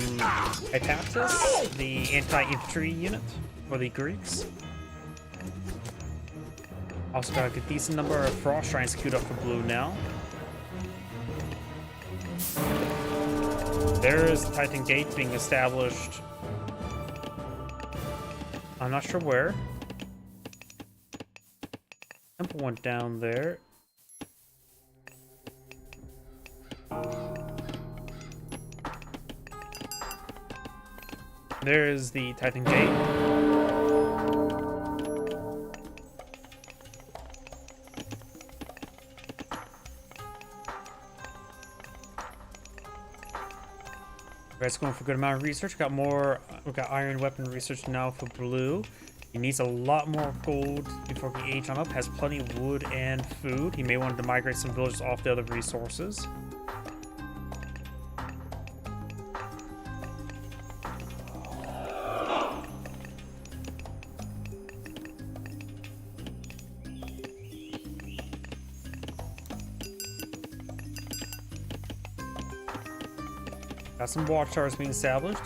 Hypactus, the anti-infantry unit for the Greeks. Also got a decent number of frost shrines queued up for Blue now. There is Titan Gate being established. I'm not sure where. Temple went down there. There is the Titan Gate. Red's going for a good amount of research. Got more. We've got iron weapon research now for Blue. He needs a lot more gold before he age on up. Has plenty of wood and food. He may want to migrate some villagers off the other resources. Got some watchtowers being established.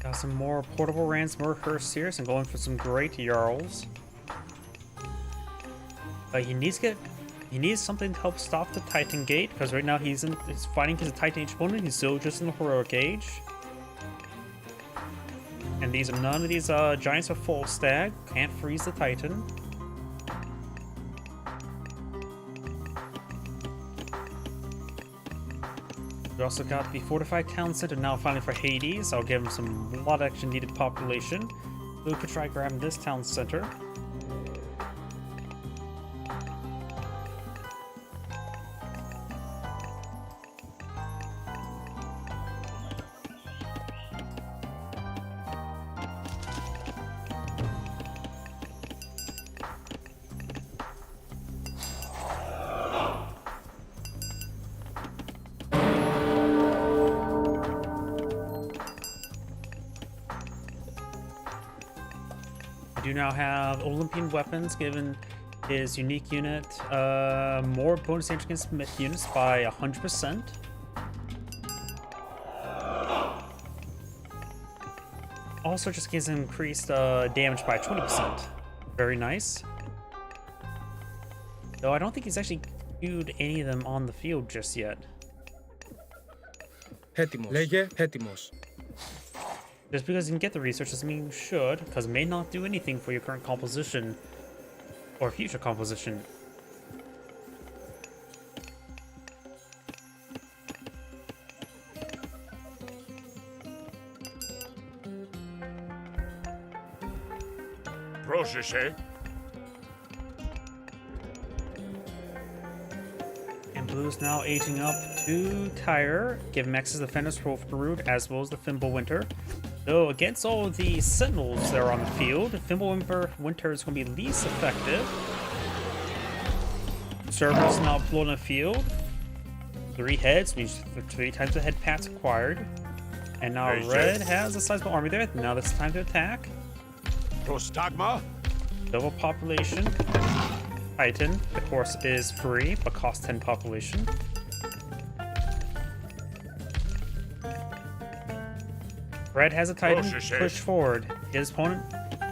Got some more portable ransomware hearse here, and going for some great Jarls. But he needs something to help stop the Titan Gate, because right now he's fighting his Titan Age opponent. He's still just in the heroic age. And none of these giants are full stag. Can't freeze the Titan. We also got the fortified town center now finally for Hades. I'll give him a lot of extra needed population. We could try grabbing this town center. do now have Olympian weapons given his unique unit. More bonus damage against myth units by 100%. Also just gives him increased damage by 20%. Very nice. Though I don't think he's actually queued any of them on the field just yet. Έτοιμος. Λέγε έτοιμος. Just because you can get the research doesn't mean you should, because it may not do anything for your current composition or future composition. Proszę. And Blue's now aging up to Tyre, giving Max's defenders for Root as well as the Fimbulwinter. Though against all of the Sentinels that are on the field, Fimbulwinter is going to be least effective. Cerberus now blown the field. 3 heads, means 3 times the head pats acquired. And now Red has a sizable army there. Now it's time to attack. Prostagma. Double population. Titan, of course, is free, but costs 10 population. Red has a Titan push forward. His opponent,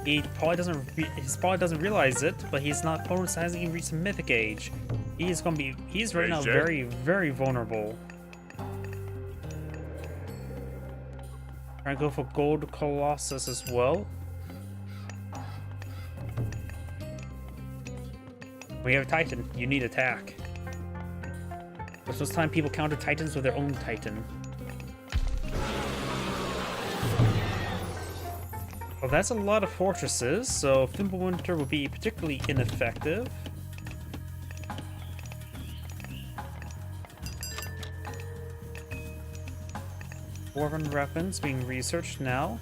he probably doesn't realize it, but his opponent hasn't even reached the mythic age. He's right now very, very vulnerable. Trying to go for Gold Colossus as well. We have a Titan. You need attack. This was time people counter Titans with their own Titan. Well, that's a lot of fortresses, so Fimbulwinter will be particularly ineffective. Dwarven weapons being researched now.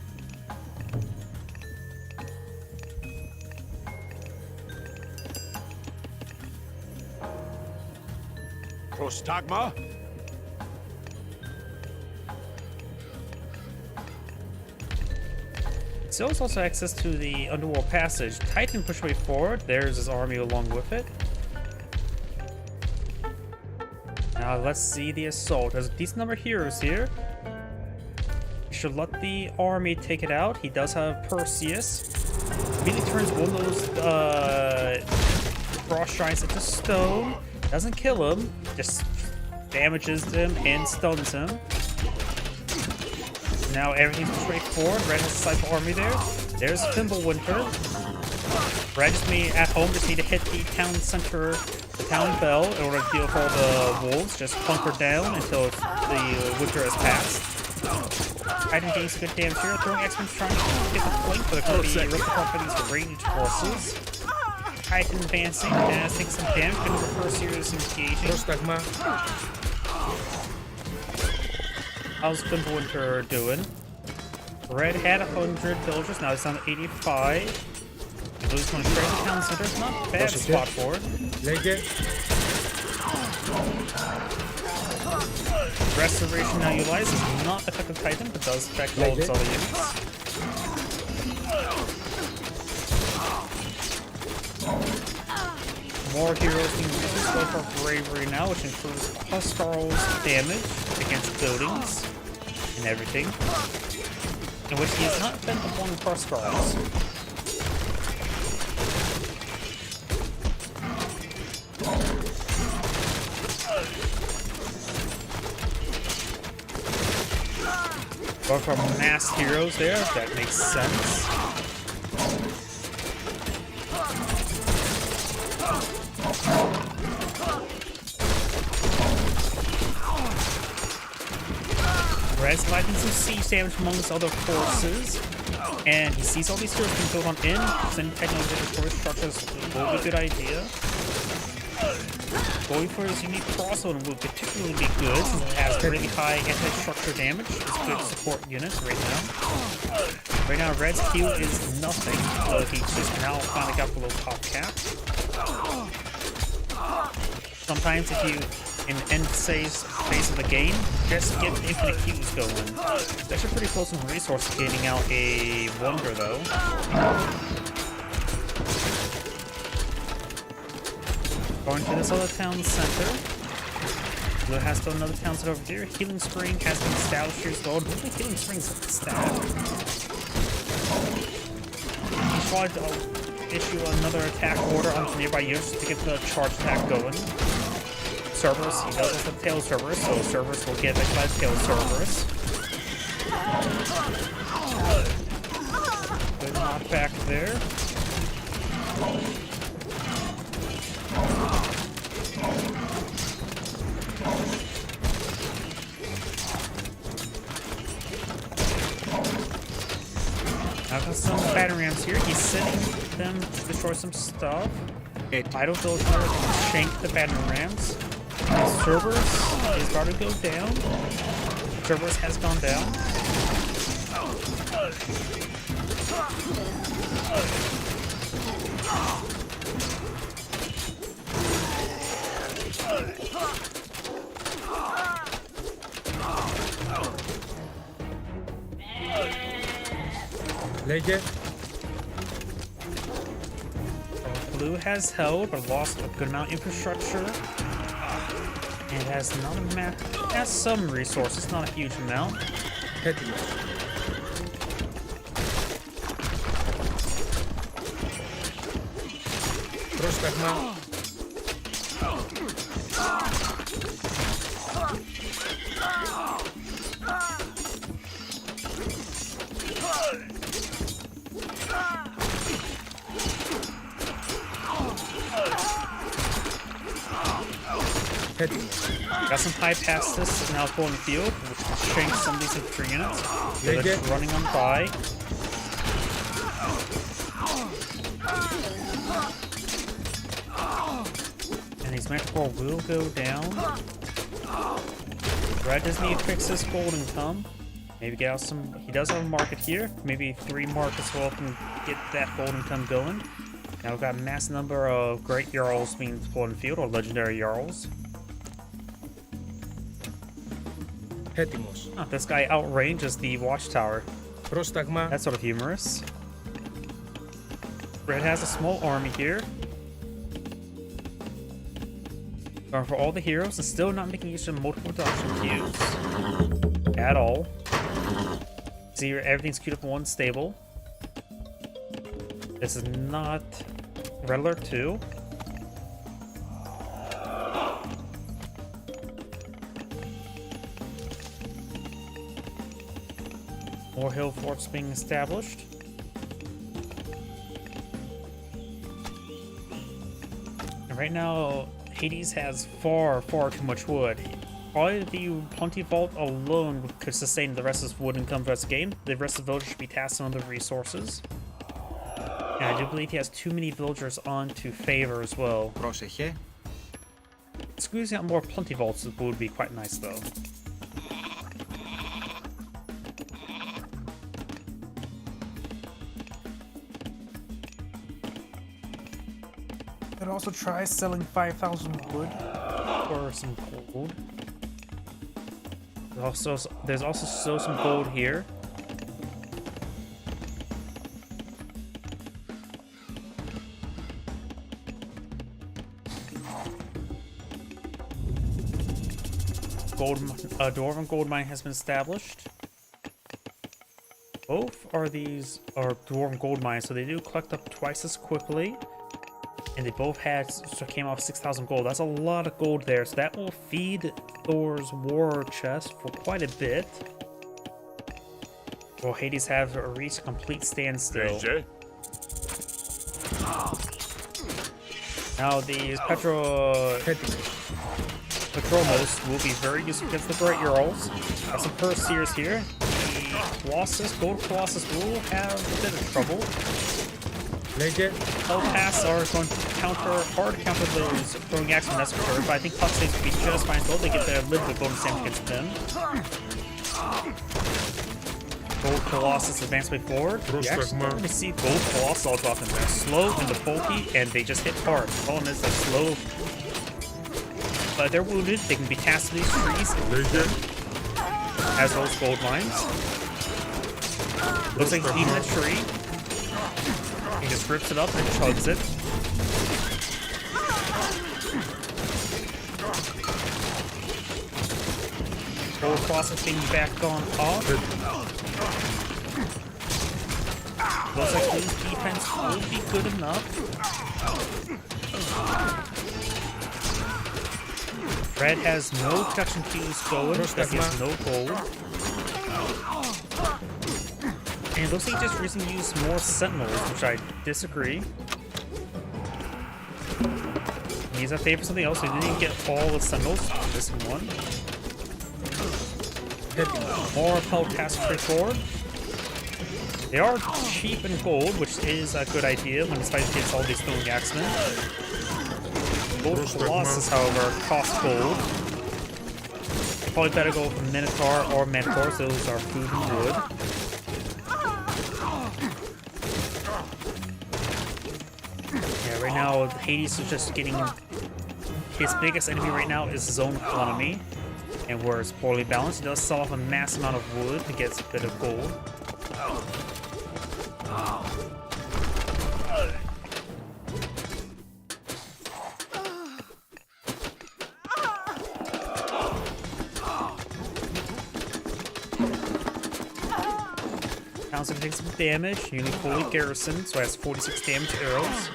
Prostagma. Stills also access to the underworld passage. Titan push way forward. There's his army along with it. Now let's see the assault. There's a decent number of heroes here. We should let the army take it out. He does have Perseus. Immediately turns one of those frost giants into stone. Doesn't kill him, just damages him and stuns him. Now everything's pushed forward. Red has a sizable army there. There's Fimbulwinter. Red just at home just need to hit the town center, the town bell, in order to deal with all the wolves. Just hunker down until the winter has passed. Titan getting some good damage here. Throwing X-Men trying to get the flank, but it could be ripped apart by these ranged forces. Titan advancing as taking some damage, but the first series engaging. Πρόσταγμα. How's Fimbulwinter doing? Red had 100 villagers, now it's down to 85. Blue's going straight to town center. It's not a bad spot for it. Λέγε. Restoration now utilized is not effective Titan, but does affect all of its other units. More heroes being used for bravery now, which includes Huskarl's damage against buildings and everything, in which he has not been upon Huskarls. Going for mass heroes there, that makes sense. Red's liking some siege damage amongst other forces, and he sees all these heroes being built on in, sending technology to force structures will be a good idea. Going for his unique crossbow will particularly be good since it has really high anti-structure damage. It's a good support unit right now. Right now, Red's Q is nothing, so he just now finally got below top cap. Sometimes if you, in the end phase of the game, just get infinite Qs going. It's actually pretty close in resource gaining out a Wonder though. Going to this other town center. Blue has still another town center over here. Healing Spring has been established here as well. Hopefully Healing Spring's established. Try to issue another attack order onto nearby units to get the charge attack going. Cerberus, he does also have Tail Cerberus, so Cerberus will get affected by Tail Cerberus. Good knockback there. I've got some battery rams here. He's sending them to destroy some stuff. Idle Villager can shank the battery rams. Cerberus is about to go down. Cerberus has gone down. Λέγε. Blue has held, but lost a good amount of infrastructure. And has not has some resources, not a huge amount. Έτοιμος. Πρόσταγμα. Got some high passes now in the field, which can shank some of these infantry units. They're just running on by. And these Metropole will go down. Red does need to fix this gold income. Maybe get out some. He does have a market here. Maybe 3 markets will help him get that gold income going. Now we've got a mass number of great Jarls being deployed in the field, or legendary Jarls. Έτοιμος. Oh, this guy outranges the watchtower. Πρόσταγμα. That's sort of humorous. Red has a small army here. Going for all the heroes and still not making use of multiple production queues. At all. See here, everything's queued up in one stable. This is not Red Alert 2. More hill forts being established. And right now, Hades has far too much wood. Probably the Plenty Vault alone could sustain the rest of this wood income for this game. The rest of the villagers should be tasked on other resources. And I do believe he has too many villagers on to favor as well. Πρόσεχε. Squeezing out more Plenty Vaults would be quite nice though. Could also try selling 5,000 wood for some gold. There's also still some gold here. Dwarven gold mine has been established. Both are these are Dwarven gold mines, so they do collect up twice as quickly. And they both came off 6,000 gold. That's a lot of gold there, so that will feed Thor's war chest for quite a bit. Will Hades have reached a complete standstill? Now these Petromos will be very useful against the Great Jarls. Got some Perseers here. The Gold Colossus will have a bit of trouble. Hellpass are going to hard counter those throwing axe when necessary, but I think Puck Saves will be just fine until they get their little bit bonus damage against them. Gold Colossus advancing forward. You actually see Gold Colossus all dropping there. Slow and the bulky, and they just hit hard. The problem is that slow. But if they're wounded, they can be cast to these trees as those gold mines. Looks like he's eating a tree. He just rips it up and chugs it. Gold processing back on off. Looks like Blue's defense will be good enough. Red has no production queues going because he has no gold. And it looks like he just recently used more sentinels, which I disagree. He's a favor for something else, so he didn't get all the sentinels on this one. More Pelt Task straightforward. They are cheap in gold, which is a good idea when it's fighting against all these stone axemen. Gold Colossus, however, cost gold. Probably better go for Minotaur or Minotaurs, those are food and wood. Yeah, right now Hades is just getting... His biggest enemy right now is his own economy. And where it's poorly balanced, he does sell off a mass amount of wood to get a bit of gold. Townsend takes some damage, nearly fully garrisoned, so has 46 damage arrows.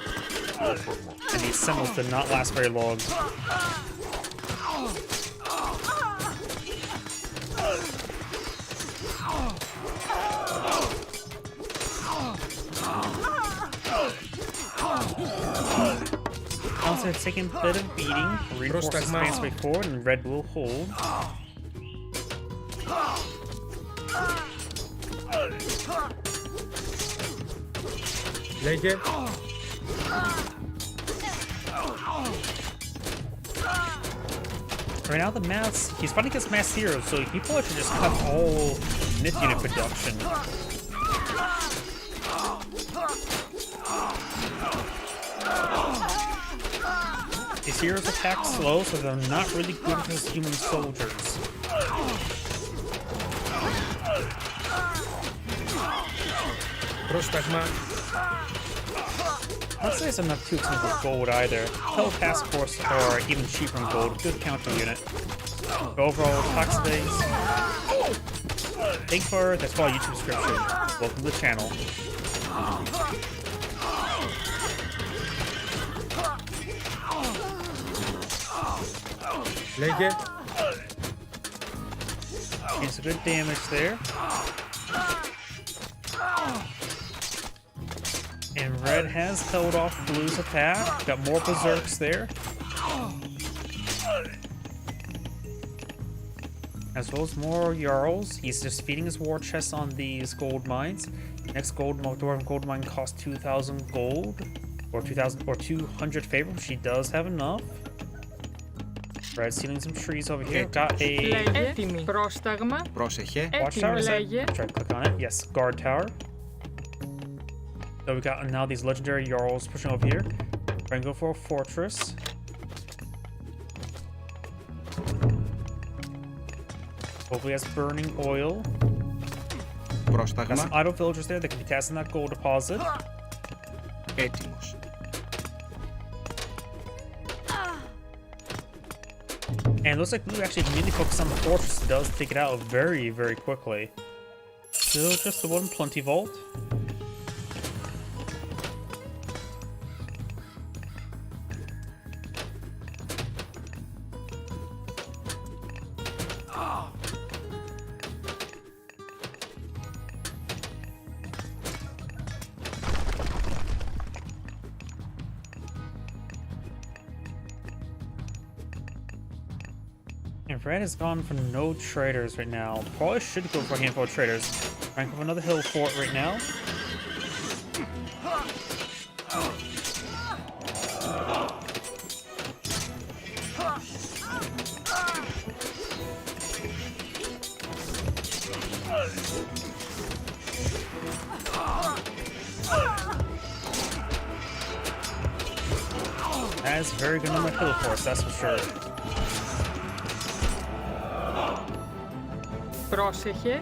And these sentinels did not last very long. Townsend's taking a bit of beating, reinforces advance way forward, and Red will hold. Λέγε. Right now the mass, he's fighting against mass heroes, so he probably should just cut all myth unit production. His heroes attack slow, so they're not really good against human soldiers. Πρόσταγμα. I'd say it's not too expensive gold either. Hell Task Force are even cheaper in gold, good counter unit. But overall, Toxidays. Thanks for that's for YouTube subscription. Welcome to the channel. Λέγε. Getting some good damage there. And Red has held off Blue's attack. Got more berserks there. As well as more Jarls. He's just feeding his war chest on these gold mines. Next dwarven gold mine costs 2,000 gold. Or 2,000 or 200 favor, which he does have enough. Red stealing some trees over here. Got a Έτοιμη. Πρόσταγμα. Πρόσεχε. Έτοιμη λέγε. Try to click on it. Yes, guard tower. So we got now these legendary Jarls pushing over here. Trying to go for a fortress. Hopefully has burning oil. Got Πρόσταγμα. some idle villagers there that can be casting that gold deposit. Έτοιμος. And it looks like Blue actually immediately focused on the fortress. Does take it out very, very quickly. Still just the one plenty vault. And Red has gone for no traders right now. Probably should go for a handful of traders. Rank of another hill fort right now. That is very good on the hill force, that's for sure. Πρόσεχε.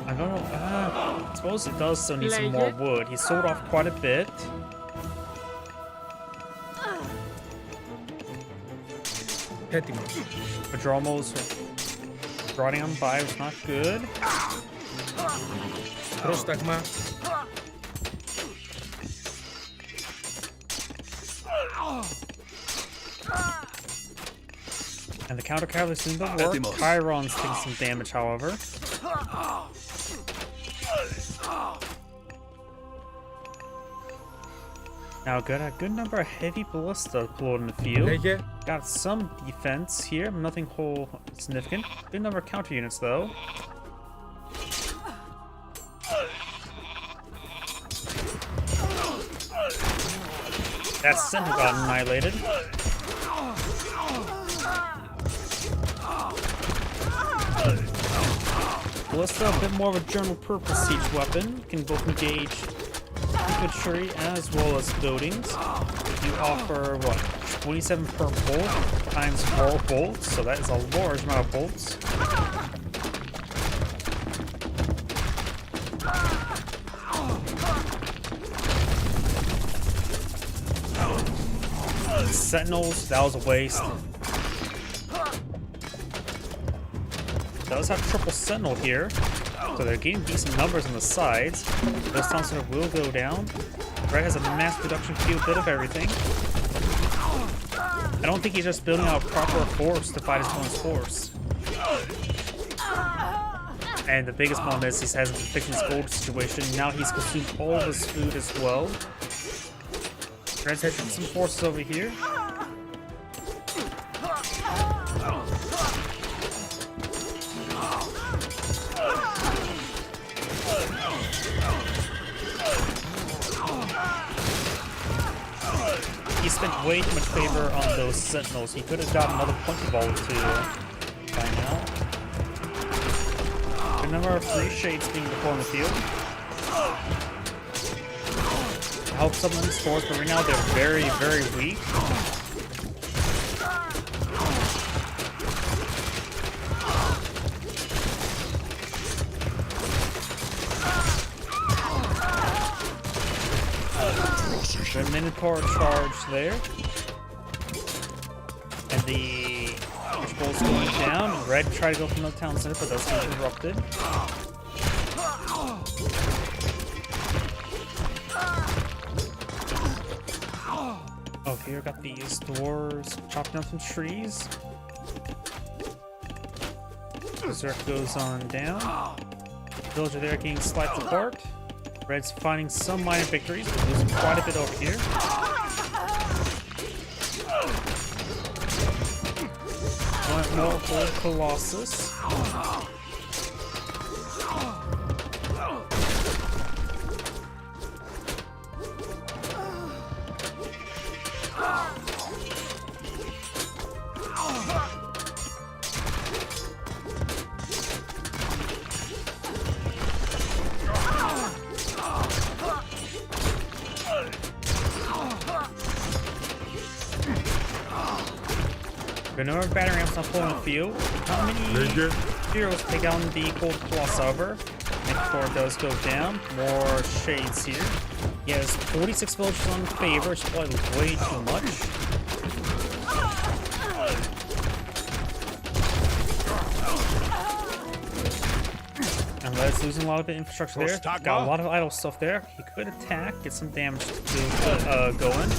I don't know. I suppose it does still need some more wood. He sold off quite a bit. Έτοιμος. But you're almost Riding on by was not good. Πρόσταγμα. And the counter cavalry seems to work. Chiron's taking some damage, however. Now got a good number of heavy ballista deployed in the field. Λέγε. Got some defense here, nothing whole significant. Good number of counter units though. That sentinel got annihilated. Ballista, a bit more of a general purpose siege weapon. Can both engage infantry as well as buildings. You offer what, 27 per bolt times 4 bolts, so that is a large amount of bolts. Sentinels, that was a waste. Does have triple sentinel here, so they're getting decent numbers on the sides. Those Thompson will go down. Red has a mass production field, bit of everything. I don't think he's just building out a proper force to fight his opponent's force. And the biggest problem is he hasn't fixed his gold situation. Now he's consumed all of his food as well. Red's had some forces over here. He spent way too much favor on those sentinels. He could have got another punch ball or two by now. A number of free shades being deployed in the field. Help some of these forces, but right now they're very, very weak. The Minotaur charge there. And the Bull's going down. Red tried to go from the town center, but that's get interrupted. Oh, here got these dwarves chopping up some trees. Berserk goes on down. Villager there getting sliced apart. Red's finding some minor victories, but losing quite a bit over here. One more Gold Colossus. Another battery ramps not pulling the field. How many heroes take down the Gold Colossus over? Minotaur does go down. More shades here. He has 46 villagers on favor, which is probably way too much. And Red's losing a lot of the infrastructure there. Got a lot of idle stuff there. He could attack, get some damage to going.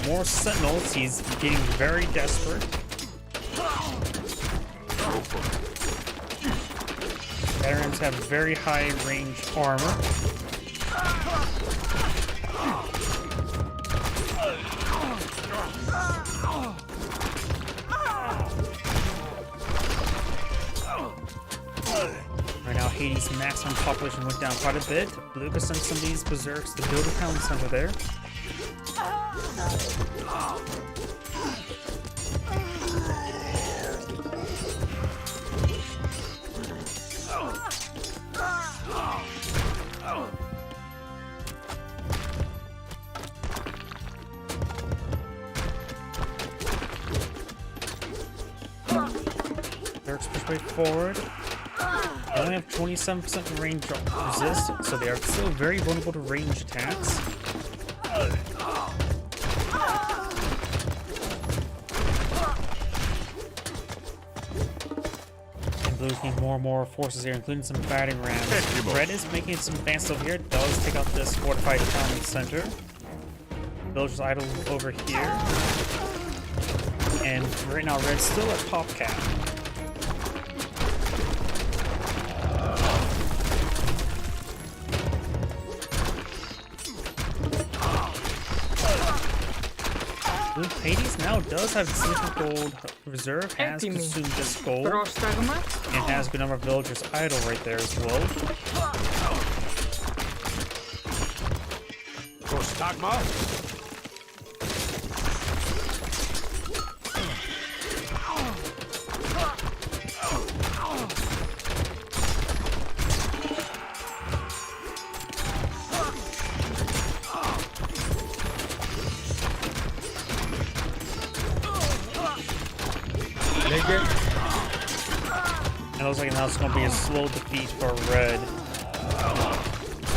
More sentinels. He's getting very desperate. Veterans have very high range armor. Right now, Hades' maximum population went down quite a bit. Luca sent some of these berserks to build a town center there. Berserks push way forward. They only have 27% range resist, so they are still very vulnerable to range attacks. Blue's getting more and more forces here, including some battering rams. Red is making some advance over here. Does take out this fortified town in the center. Villager's idle over here. And right now, Red's still at top cap. Blue Hades now does have significant gold reserve, has Έτοιμη. consumed this gold, Πρόσταγμα. and has a good number of villagers idle right there as well. Prostagma. Λέγε. It looks like now it's going to be a slow defeat for Red.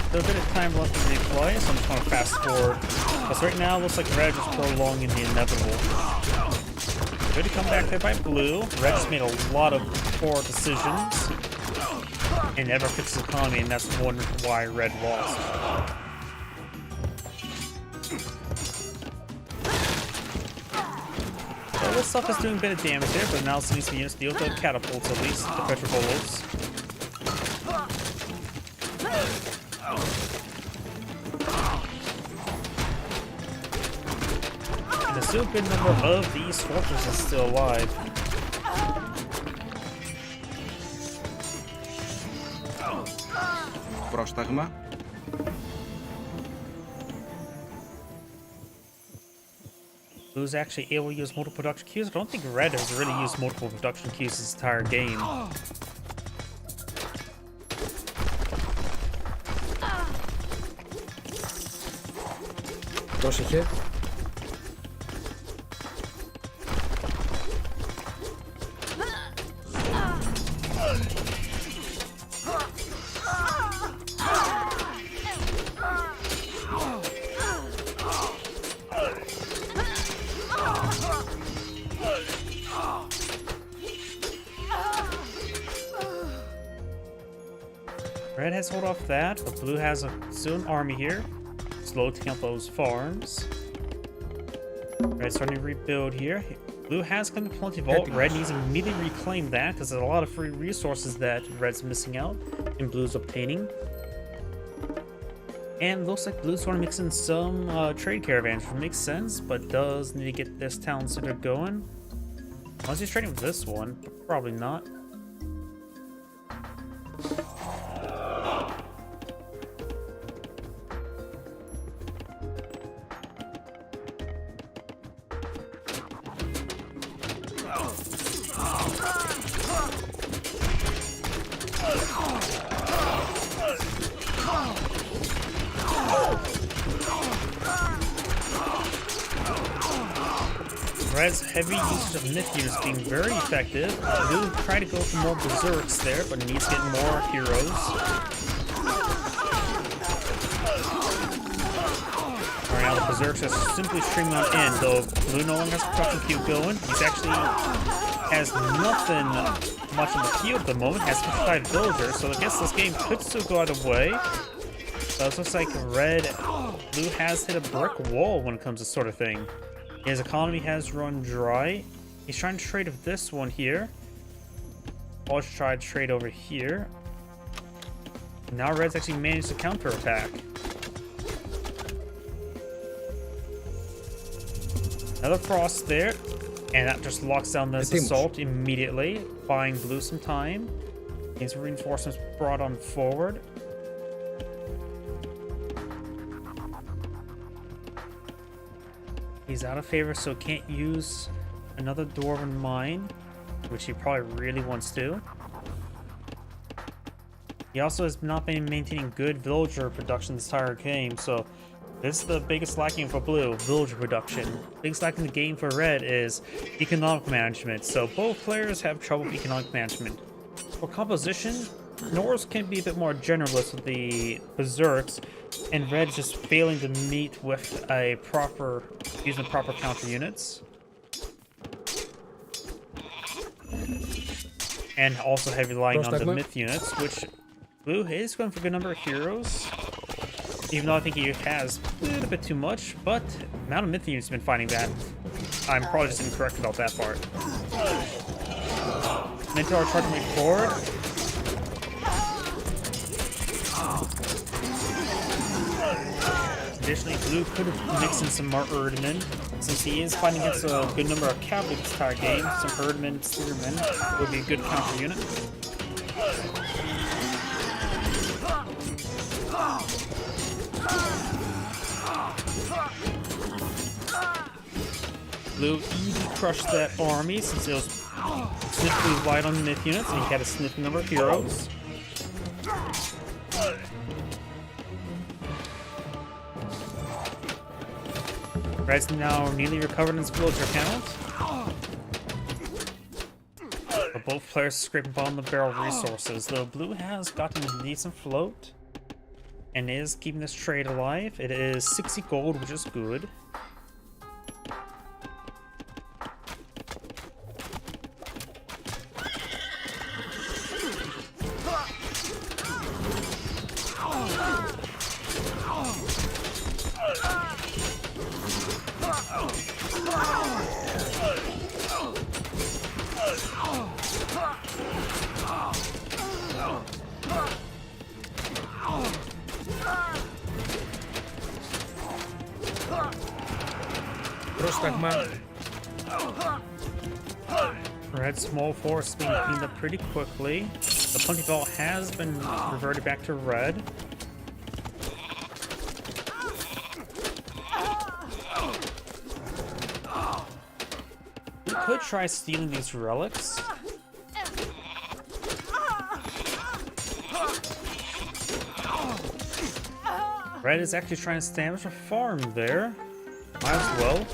Still a bit of time left to replay, so I'm just going to fast forward. Because right now it looks like Red is prolonging the inevitable. Good to come back there by Blue. Red just made a lot of poor decisions. And never fixed his economy, and that's one why Red lost. All this stuff is doing a bit of damage there, but now seems to be used to deal with the catapults, at least, the petrobolos. And there's still a good number of these fortresses still alive. Πρόσταγμα. Blue's actually able to use multiple production queues. I don't think Red has really used multiple production queues this entire game. Πρόσεχε. Red has hold off that, but Blue has still an army here. Slow to count those farms. Red's starting to rebuild here. Blue has come to Plenty Vault. Red needs to immediately reclaim that because there's a lot of free resources that Red's missing out and Blue's obtaining. And looks like Blue's going to mix in some trade caravans, which makes sense, but does need to get this town center going. Unless he's trading with this one, probably not. Red's heavy usage of myth units being very effective. Blue try to go for more berserks there, but needs to get more heroes. Alright, now the berserks are simply streaming on in, though Blue no longer has a production queue going. He's actually has nothing much in the queue at the moment, has 55 villagers, so I guess this game could still go either way. But it looks like Blue has hit a brick wall when it comes to this sort of thing. His economy has run dry. He's trying to trade with this one here. I'll try to trade over here. Now Red's actually managed to counterattack. Another frost there. And that just locks down this assault immediately, buying Blue some time. These reinforcements brought on forward. He's out of favor, so can't use another Dwarven mine, which he probably really wants to. He also has not been maintaining good villager production this entire game, so this is the biggest lacking for Blue, villager production. Biggest lacking in the game for Red is economic management, so both players have trouble with economic management. For composition, Norse can be a bit more generalist with the berserks, and Red just failing to meet with a proper, using the proper counter units. And also heavy relying on the Πρόσταγμα. myth units, which blue is going for a good number of heroes. Even though I think he has a little bit too much, but the amount of myth units he's been fighting that, I'm probably just incorrect about that part. Mentor charging me forward. Additionally, blue could have mixed in some more Erdman, since he is fighting against a good number of cavalry this entire game. Some Erdman, Spearmen would be a good counter unit. Blue easily crushed that army since it was significantly light on myth units and he had a significant number of heroes. Red's now nearly recovered in his villager count. But both players scraping bottom of the barrel resources, though blue has gotten a decent float and is keeping this trade alive. It is 60 gold, which is good. Πρόσταγμα. Red's small force being cleaned up pretty quickly. The Plenty Vault has been reverted back to red. We could try stealing these relics. Red is actually trying to establish a farm there. Might as well.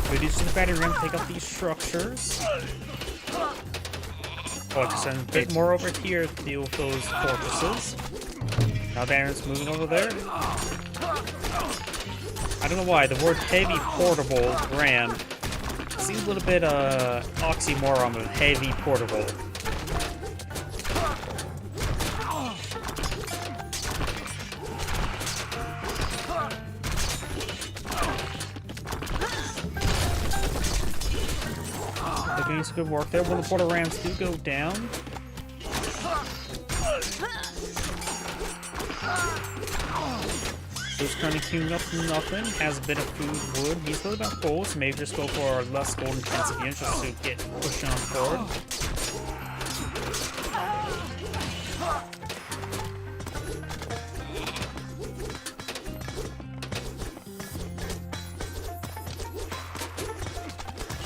We use the battery ram to take out these structures. Oh, just send a bit more over here to deal with those fortresses. Now Baron's moving over there. I don't know why, the word heavy portable ram seems a little bit oxymoron with heavy portable. They're doing some good work there. One of the portal rams do go down. He's currently queuing up nothing, has a bit of food, wood. He's really about gold, so maybe just go for less gold intensive units just to get pushed on forward.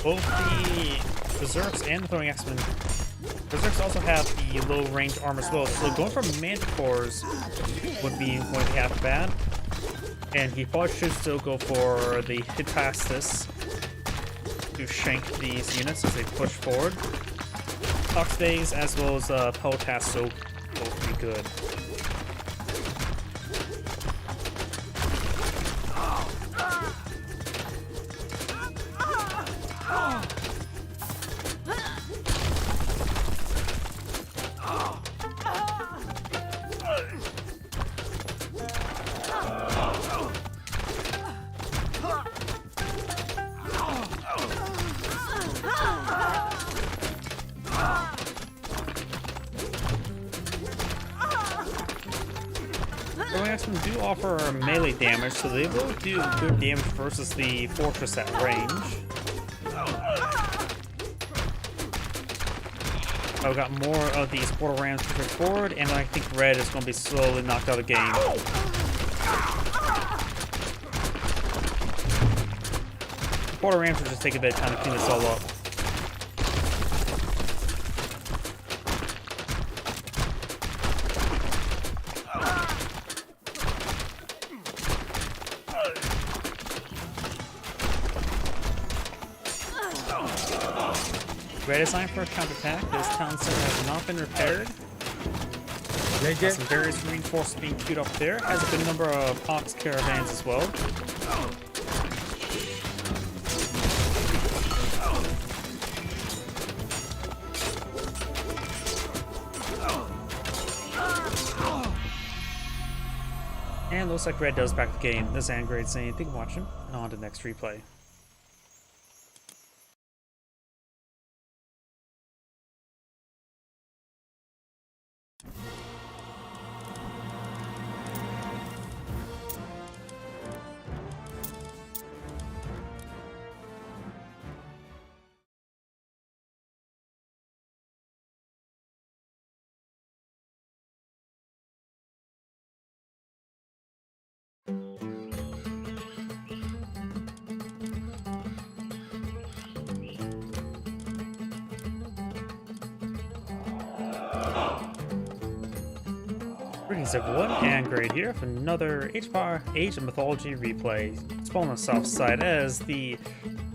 Both the Berserks and the Throwing Axemen. Berserks also have the low range armor as well, so going for Manticores would be going to be half bad. And he probably should still go for the Hytastis to shank these units as they push forward. Toxdays as well as Peltasto both be good. Axemen do offer melee damage, so they will do good damage versus the fortress at range. I've got more of these portal rams pushing forward, and I think red is going to be slowly knocked out of the game. Portal rams will just take a bit of time to clean this all up. Red is signed for a counterattack. This town center has not been repaired. Λέγε. Some various reinforcements being queued up there. Has a good number of ox caravans as well. And looks like red does back the game. This Angrade saying, thank you for watching, and on to the next replay. Greetings everyone, Angrade here for another Age of Mythology replay. Spawn on the south side as the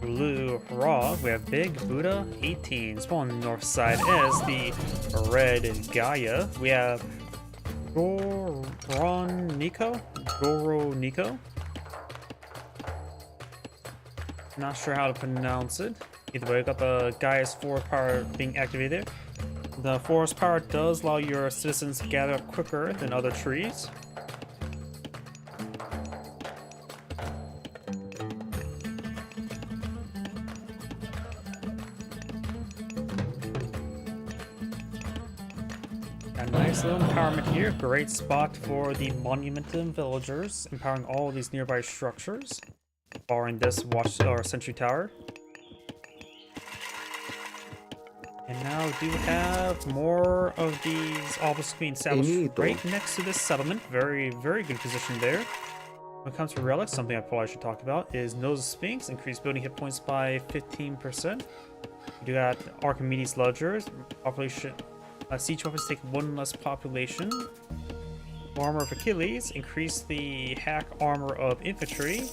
Blue Raw, we have Big Buddha 18. Spawn on the north side as the Red Gaia, we have Goro Nico. Not sure how to pronounce it. Either way, we got the Gaia's forward power being activated. The forest power does allow your citizens to gather up quicker than other trees. A nice little empowerment here. Great spot for the monumentum villagers, empowering all these nearby structures. Barring this watch or sentry tower. And now we do have more of these obelisks being established right next to this settlement. Very, very good position there. When it comes to relics, something I probably should talk about is Nose of Sphinx. Increased building hit points by 15%. We do got Archimedes Ledgers. Population. Siege weapons take one less population. Armor of Achilles. Increase the hack armor of infantry.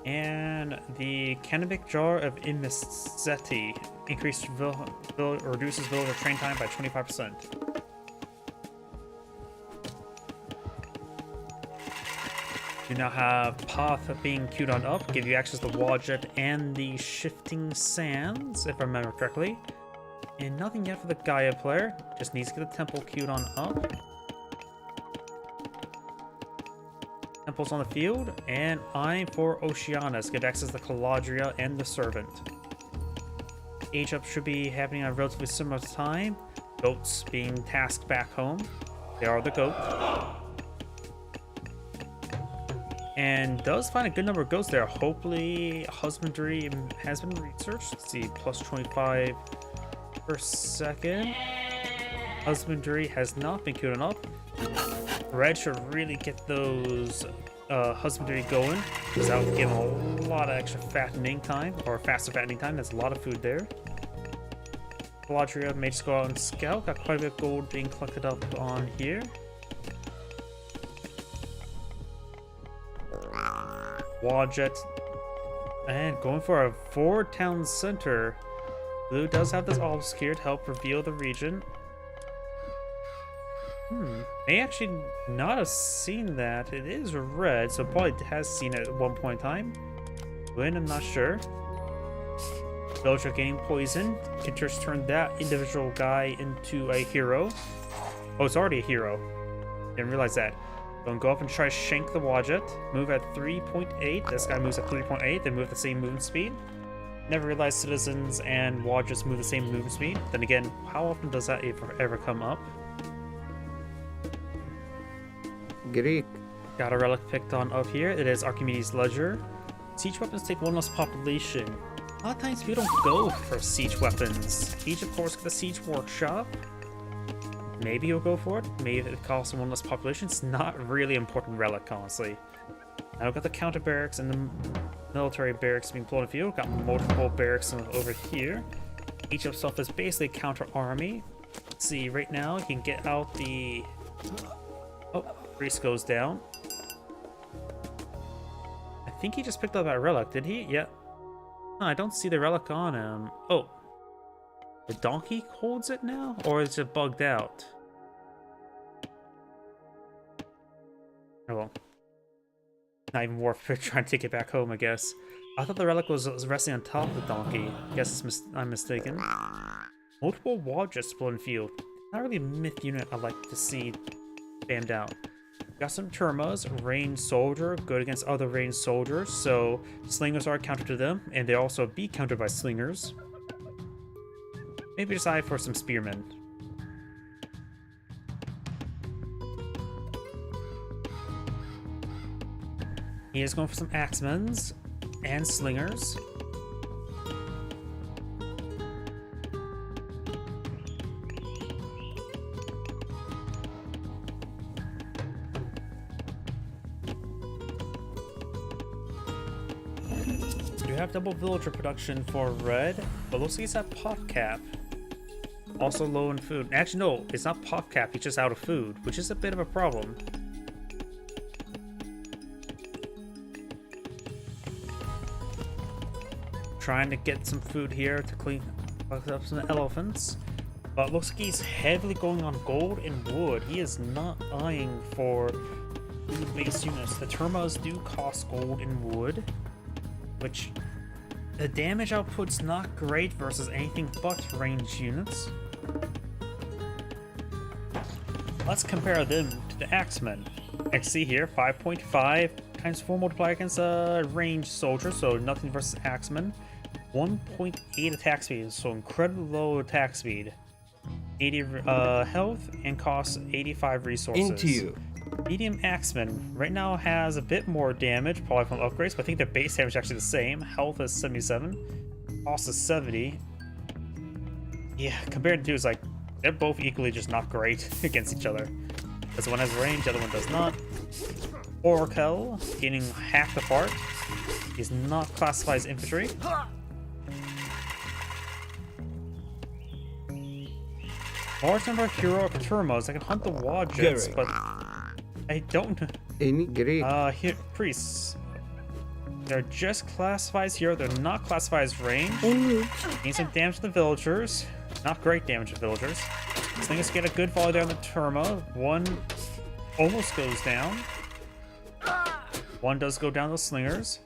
And the Canopic Jar of Immiseti reduces villager train time by 25%. You now have Path being queued on up, give you access to Wadjet and the Shifting Sands, if I remember correctly. And nothing yet for the Gaia player, just needs to get the temple queued on up. Temples on the field, and I'm for Oceanus. Get access to Caladria and the Servant. Age up should be happening at a relatively similar time. Goats being tasked back home. They are the goat. And does find a good number of goats there. Hopefully, husbandry has been researched. Let's see, plus 25 per second. Husbandry has not been queued up. Red should really get those husbandry going, because that will give them a lot of extra fattening time, or faster fattening time. There's a lot of food there. Caladria may just go out and scout. Got quite a bit of gold being collected up on here. Wadjet. And going for a forward town center. Blue does have this obelisk here to help reveal the region. May actually not have seen that. It is red, so probably has seen it at one point in time. When, I'm not sure. Villager gaining poison. Interest turned that individual guy into a hero. Oh, it's already a hero. Didn't realize that. Gonna go up and try to shank the Wadjet. Move at 3.8. This guy moves at 3.8. They move at the same movement speed. Never realized citizens and Wadjets move the same movement speed. Then again, how often does that ever come up? Greek. Got a relic picked on up here. It is Archimedes Ledger. Siege weapons take one less population. A lot of times we don't go for siege weapons. Each, of course, got the siege workshop. Maybe you'll go for it. Maybe it costs one less population. It's not really important relic, honestly. Now we've got the counter barracks and the military barracks being pulled in the field. Got multiple barracks over here. Each of itself is basically a counter army. Let's see, right now you can get out the... Oh, priest goes down. I think he just picked up that relic, did he? Yeah. No, I don't see the relic on him. Oh. The donkey holds it now? Or is it bugged out? Oh well. Not even worth trying to take it back home, I guess. I thought the relic was resting on top of the donkey. Guess I'm mistaken. Multiple Wadgets split in field. Not really a myth unit I like to see spammed out. Got some Termas, ranged soldier, good against other ranged soldiers, so slingers are countered to them, and they also be countered by slingers. Maybe decide for some spearmen. He is going for some axemans and slingers. You have double villager production for red, but looks like he's at pot cap. Also low in food. Actually, no, it's not pot cap, he's just out of food, which is a bit of a problem. Trying to get some food here to clean up some elephants. But looks like he's heavily going on gold and wood. He is not eyeing for food-based units. The Termas do cost gold and wood, which the damage output's not great versus anything but ranged units. Let's compare them to the Axemen. I can see here 5.5 times 4 multiplier against a ranged soldier, so nothing versus Axemen. 1.8 attack speed, so incredibly low attack speed. 80 health and costs 85 resources. Into you. Medium Axeman right now has a bit more damage, probably from upgrades, but I think their base damage is actually the same. Health is 77, cost is 70. Yeah, compared to two, it's like they're both equally just not great against each other. This one has range, the other one does not. Oracle getting hacked apart. He's not classified as infantry. Large number of heroic Termas. I can hunt the Wadgets, but I don't. Any Greek. Here, priests. They're just classified as hero. They're not classified as range. Need some damage to the villagers. Not great damage to villagers. Slingers get a good volley there on the Terma. One almost goes down. One does go down to the slingers.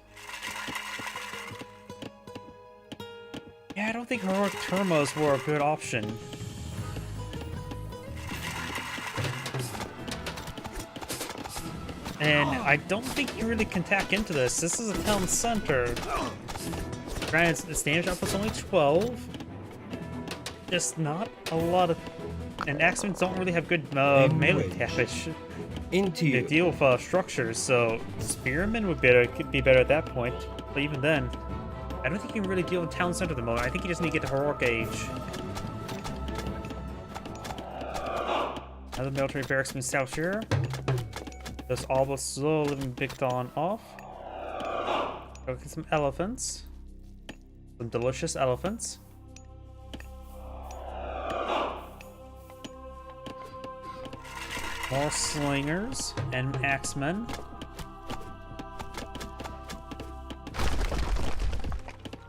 Yeah, I don't think heroic Termas were a good option. And I don't think you really can tack into this. This is a town center. Granted, its damage output's only 12. Just not a lot of... And Axemen don't really have good melee damage. Into They you. deal with structures, so Spearmen would be better at that point. But even then, I don't think you can really deal with town center at the moment. I think you just need to get to heroic age. Another military barracks in South here. Those all but slowly being picked on off. Go get some elephants. Some delicious elephants. More slingers and axemen.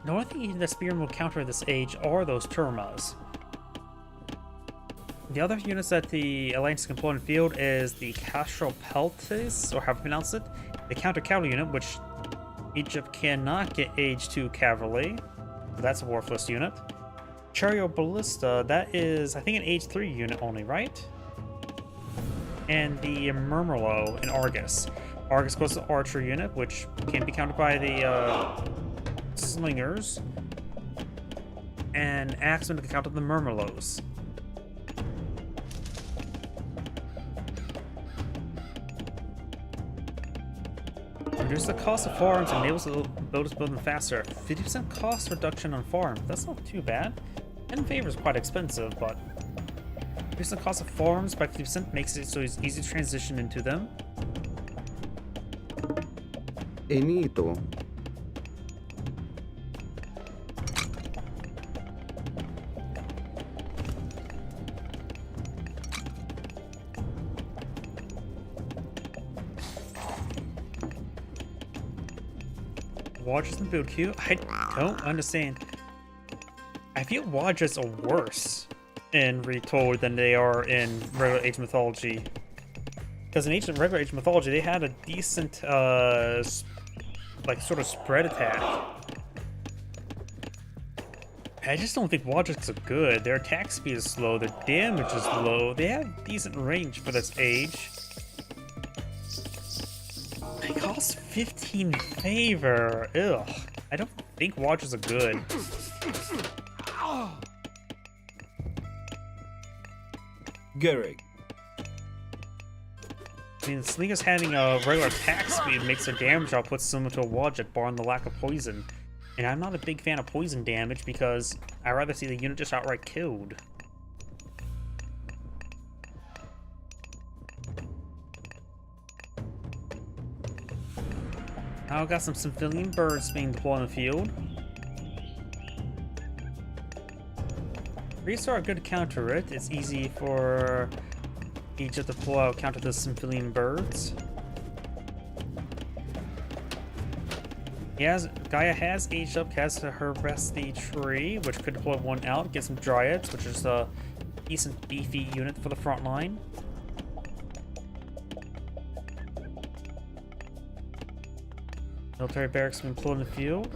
The only thing the spearmen will counter at this age are those Termas. The other units that the Alliance can pull in field is the Castro Peltis, or however you pronounce it, the counter cavalry unit, which Egypt cannot get age 2 cavalry, so that's a worthless unit. Chariot Ballista, that is, I think, an age 3 unit only, right? And the Murmurlo in Argus. Argus goes to the archer unit, which can be countered by the slingers, and Axemen can counter the Murmurlos. Reduce the cost of farms and enables the builders to build them faster. 50% cost reduction on farms. That's not too bad. And favor is quite expensive, but reducing the cost of farms by 50% makes it so it's easy to transition into them. Enito. Wadgets in build queue? I don't understand. I feel Wadgets are worse in Retold than they are in regular Age Mythology. Because in regular Age of Mythology, they had a decent, like, sort of spread attack. I just don't think Wodgets are good. Their attack speed is slow, their damage is low. They have decent range for this age. They cost 15 favor. Ugh. I don't think Wodgets are good. Gehrig. I mean, Slingers having a regular attack speed makes their damage output similar to a Wodget, barring the lack of poison. And I'm not a big fan of poison damage because I'd rather see the unit just outright killed. Now I've got some civilian birds being deployed in the field. Priests are good to counter it. It's easy for each of the pull out counter the civilian birds. Gaia has aged up, cast her Resty Tree, which could deploy one out, get some Dryads, which is a decent beefy unit for the front line. Military barracks been pulled in the field.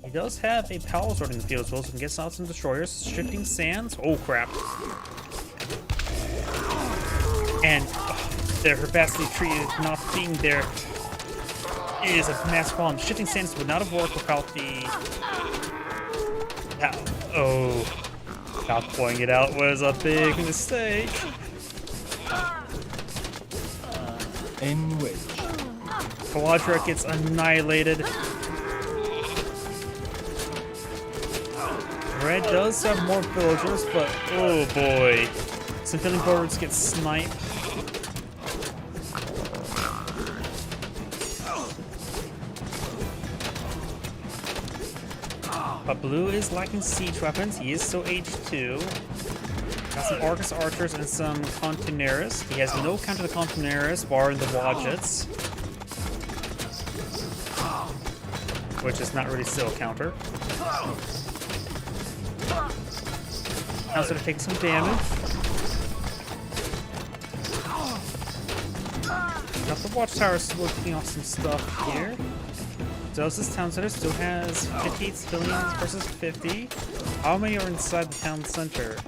He does have a power sword in the field as well, so he can get out some destroyers. Shifting sands. Oh crap. And their Herbacity Tree not being there is a mass problem. Shifting sands would not have worked without the... Not pulling it out was a big mistake. Enwedge. Quadra gets annihilated. Red does have more villagers, but oh boy. Civilian birds get sniped. But blue is lacking siege weapons. He is still age 2. Got some Argus archers and some Contuneris. He has no counter to the Contuneris, barring the Wodgets, which is not really still a counter. Now sort of take some damage. Got the Watchtower still looking off some stuff here. Does this town center still has 58 civilians versus 50? How many are inside the town center?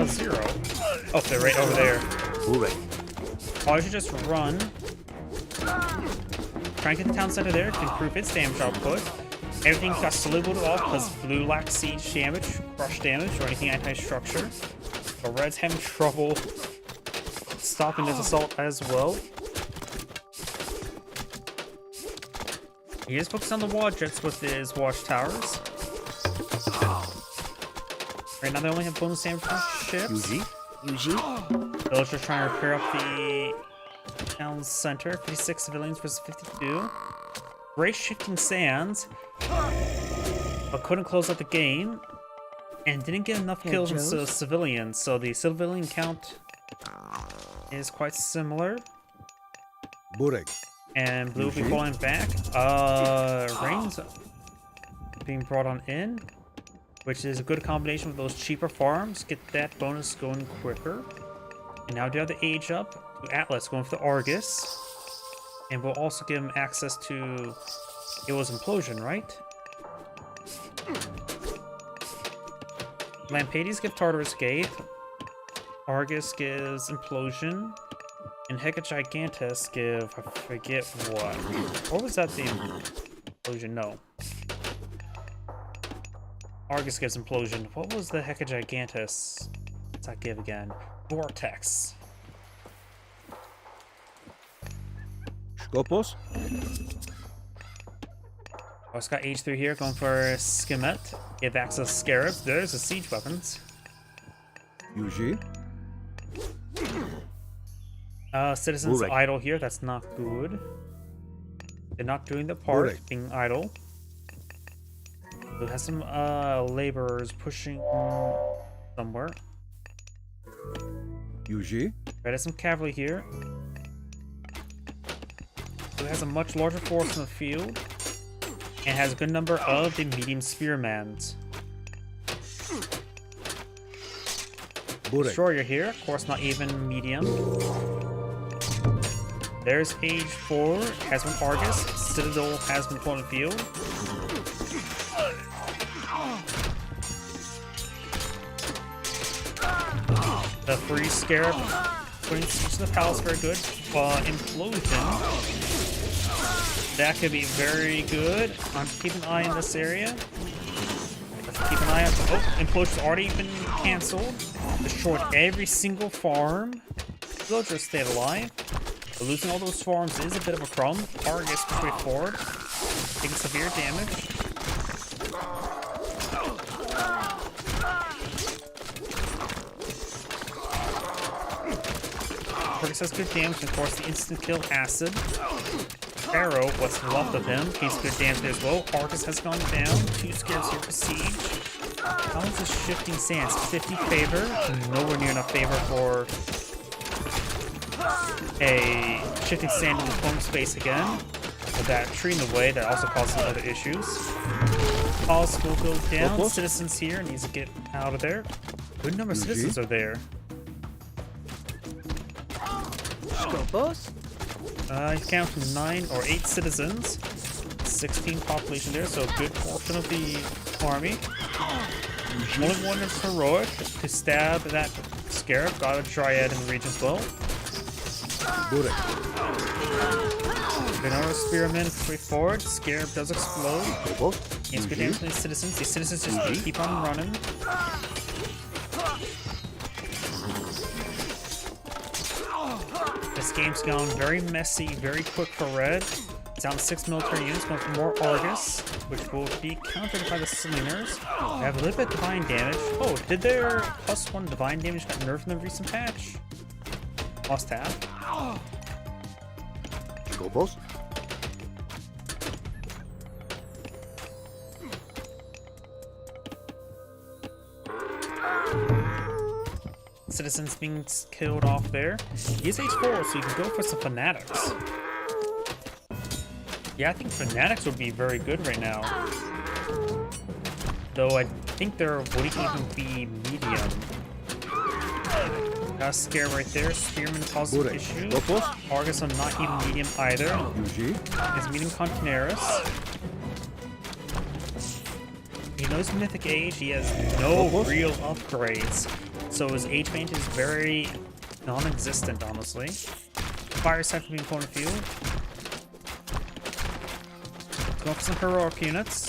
0. Oh, they're right over there. Oh, I should just run. Try and get the town center there to improve its damage output. Everything got slibled off because blue lacks siege damage, crush damage, or anything anti-structure. But red's having trouble stopping this assault as well. He is focused on the Wodgets with his watchtowers. Right now they only have bonus damage from ships. Villagers trying to repair up the town center. 56 civilians versus 52. Great shifting sands, but couldn't close out the game, and didn't get enough kills from the civilians. So the civilian count is quite similar. And blue will be falling back. Rain's being brought on in, which is a good combination with those cheaper farms. Get that bonus going quicker. And now do have the age up to Atlas going for the Argus. And we'll also give him access to... It was Implosion, right? Lampades give Tartarus Gate. Argus gives Implosion. And Hecagigantes give... I forget what. What was that the Implosion? No. Argus gives Implosion. What was the Hecagigantes? What's that give again? Vortex. Skopos. Oh, it's got H3 here, going for Skimet. Give access to Scarabs. There's the siege weapons. Citizens idle here. That's not good. They're not doing the part, being idle. It has some laborers pushing somewhere. Red has some cavalry here. It has a much larger force in the field and has a good number of the medium spearmans. Destroyer here, of course not even medium. There's Age 4, has been Argus. Citadel has been put on the field. The free Scarab putting siege to the palace, very good. Implosion. That could be very good. I'm keeping an eye on this area. Let's keep an eye on. Oh, Implosion's already been cancelled. Destroyed every single farm. Villagers stayed alive. But losing all those farms is a bit of a problem. Argus pushed forward, taking severe damage. Argus has good damage, and of course the instant kill Acid. Arrow, what's left of him, takes good damage as well. Argus has gone down. 2 scares here for Siege. How is this Shifting Sands? 50 favor. Nowhere near enough favor for a Shifting Sand in the home space again. With that tree in the way, that also causes other issues. Palace will go down. Citizens here needs to get out of there. Good number of citizens are there. You count 9 or 8 citizens. 16 population there, so a good portion of the army. Only one is heroic to stab that Scarab. Got a Dryad in the region as well. Another Spearman straight forward. Scarab does explode. Gains good damage from these citizens. These citizens just keep on running. This game's gone very messy, very quick for Red. It's down 6 military units, going for more Argus, which will be countered by the Slingers. They have a little bit of divine damage. Oh, did their +1 divine damage got nerfed in the recent patch? Must have. Citizens being killed off there. He is H4, so you can go for some Fanatics. Yeah, I think Fanatics would be very good right now. Though I think there would even be medium. Got a scare right there. Spearman causes an issue. Argus are not even medium either. Is medium Continaris. He knows Mythic Age. He has no real upgrades. So his age range is very non-existent, honestly. Fire Siphon being put on the field. Let's go for some heroic units.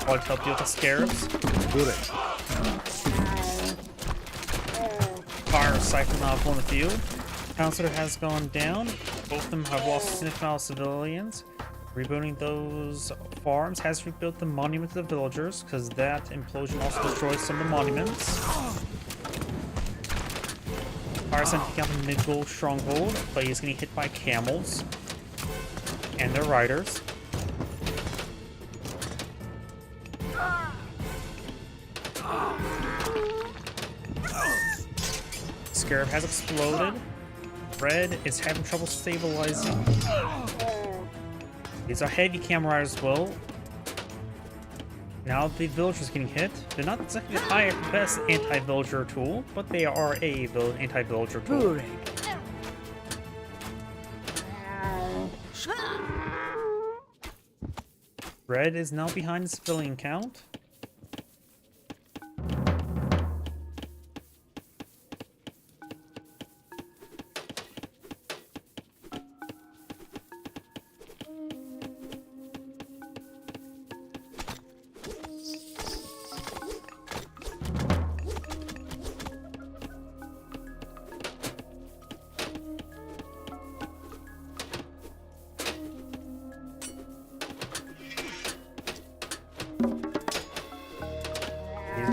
I'll help deal with the Scarabs. Fire Siphon now on the field. Counselor has gone down. Both of them have lost a significant amount of civilians. Rebuilding those farms has rebuilt the monument to the villagers, because that implosion also destroys some of the monuments. Firesign picking up a mid-gold stronghold, but he's getting hit by camels and their riders. Scarab has exploded. Red is having trouble stabilizing. These are heavy camel riders as well. Now the villagers getting hit. They're not exactly the best anti-villager tool, but they are a anti-villager tool. Red is now behind the civilian count.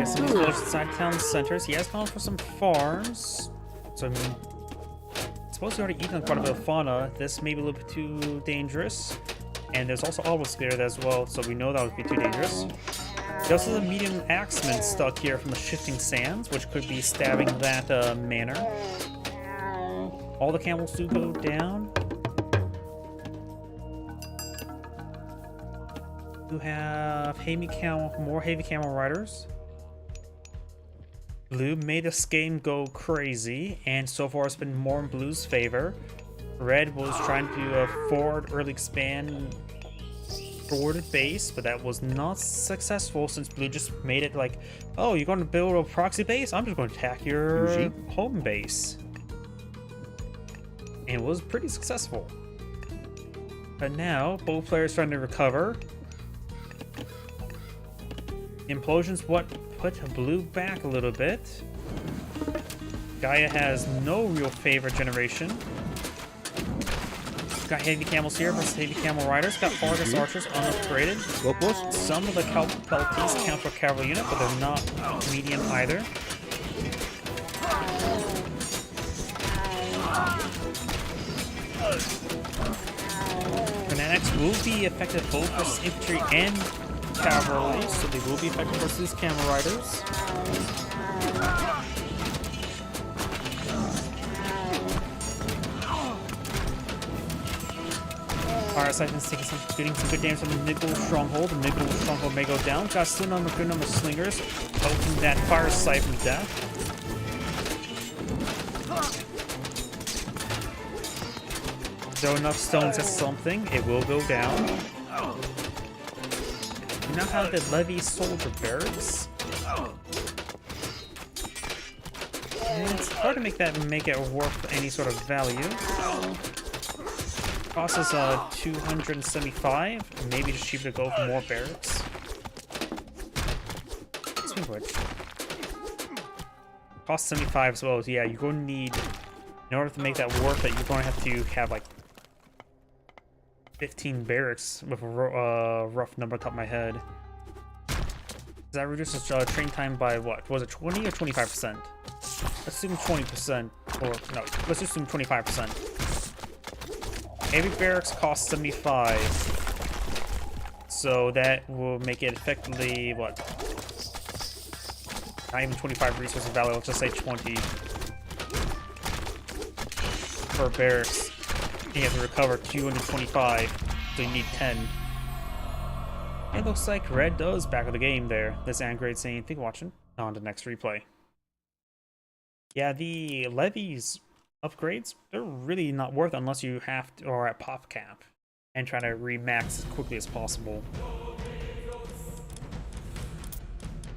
Some of these villages inside town centers. He has gone for some farms. So, I mean, I suppose he already eaten quite a bit of fauna. This may be a little bit too dangerous. And there's also obelisk there as well, so we know that would be too dangerous. He also has a medium axeman stuck here from the Shifting Sands, which could be stabbing that manor. All the camels do go down. You have more heavy camel riders. Blue made this game go crazy, and so far it's been more in Blue's favor. Red was trying to do a forward early expand forwarded base, but that was not successful since Blue just made it like, oh, you're going to build a proxy base? I'm just going to attack your home base. And it was pretty successful. But now, both players trying to recover. Implosion's what put Blue back a little bit. Gaia has no real favor generation. Got heavy camels here versus heavy camel riders. Got Argus archers unupgraded. Some of the Pelties count for cavalry unit, but they're not medium either. Fanatics will be effective both versus infantry and cavalry, so they will be effective versus camel riders. Fire Siphon's getting some good damage from the Nickel Stronghold. The Nickel Stronghold may go down. Got still a good number of slingers poking that Fire Siphon to death. Throw enough stones at something, it will go down. You now have the Levy Soldier Barracks. And it's hard to make it worth any sort of value. Cost us 275. Maybe just cheaper to go for more barracks. Speaking of which, cost 75 as well. So yeah, you're going to need, in order to make that worth it, you're going to have like 15 barracks with a rough number on top of my head. That reduces train time by what? Was it 20 or 25%? Let's assume 20%. Or no, let's assume 25%. Heavy barracks cost 75. So that will make it effectively what? Not even 25 resources value, let's just say 20 per barracks. You have to recover 225, so you need 10. It looks like Red does back of the game there. This Angrade saying, thank you for watching. On to the next replay. Yeah, the levies upgrades, they're really not worth it unless you have to, or at pop cap, and try to remax as quickly as possible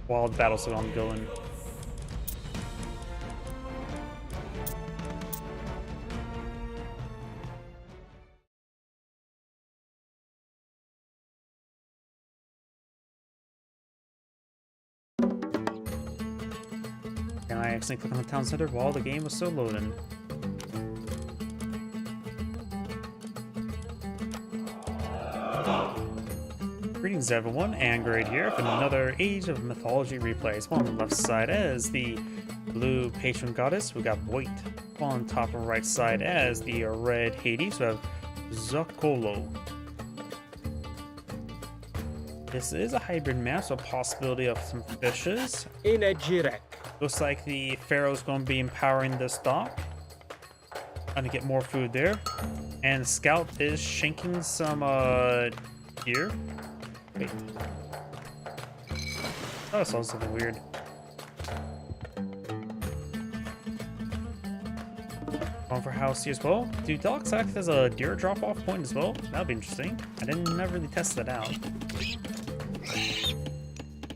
while the battle's still ongoing. And I accidentally clicked on the town center while the game was still loading. Greetings everyone, Angrade here for another Age of Mythology replays. On the left side as the blue patron goddess, we got Void. On top and right side as the red Hades, we have Zocolo. This is a hybrid map, so a possibility of some fishes. In a Jirek. Looks like the Pharaoh's going to be empowering this dock. Trying to get more food there. And Scout is shanking some deer. Wait. Oh, that sounds something weird. Going for house here as well. Do docks act as a deer drop-off point as well? That'd be interesting. I never really tested that out.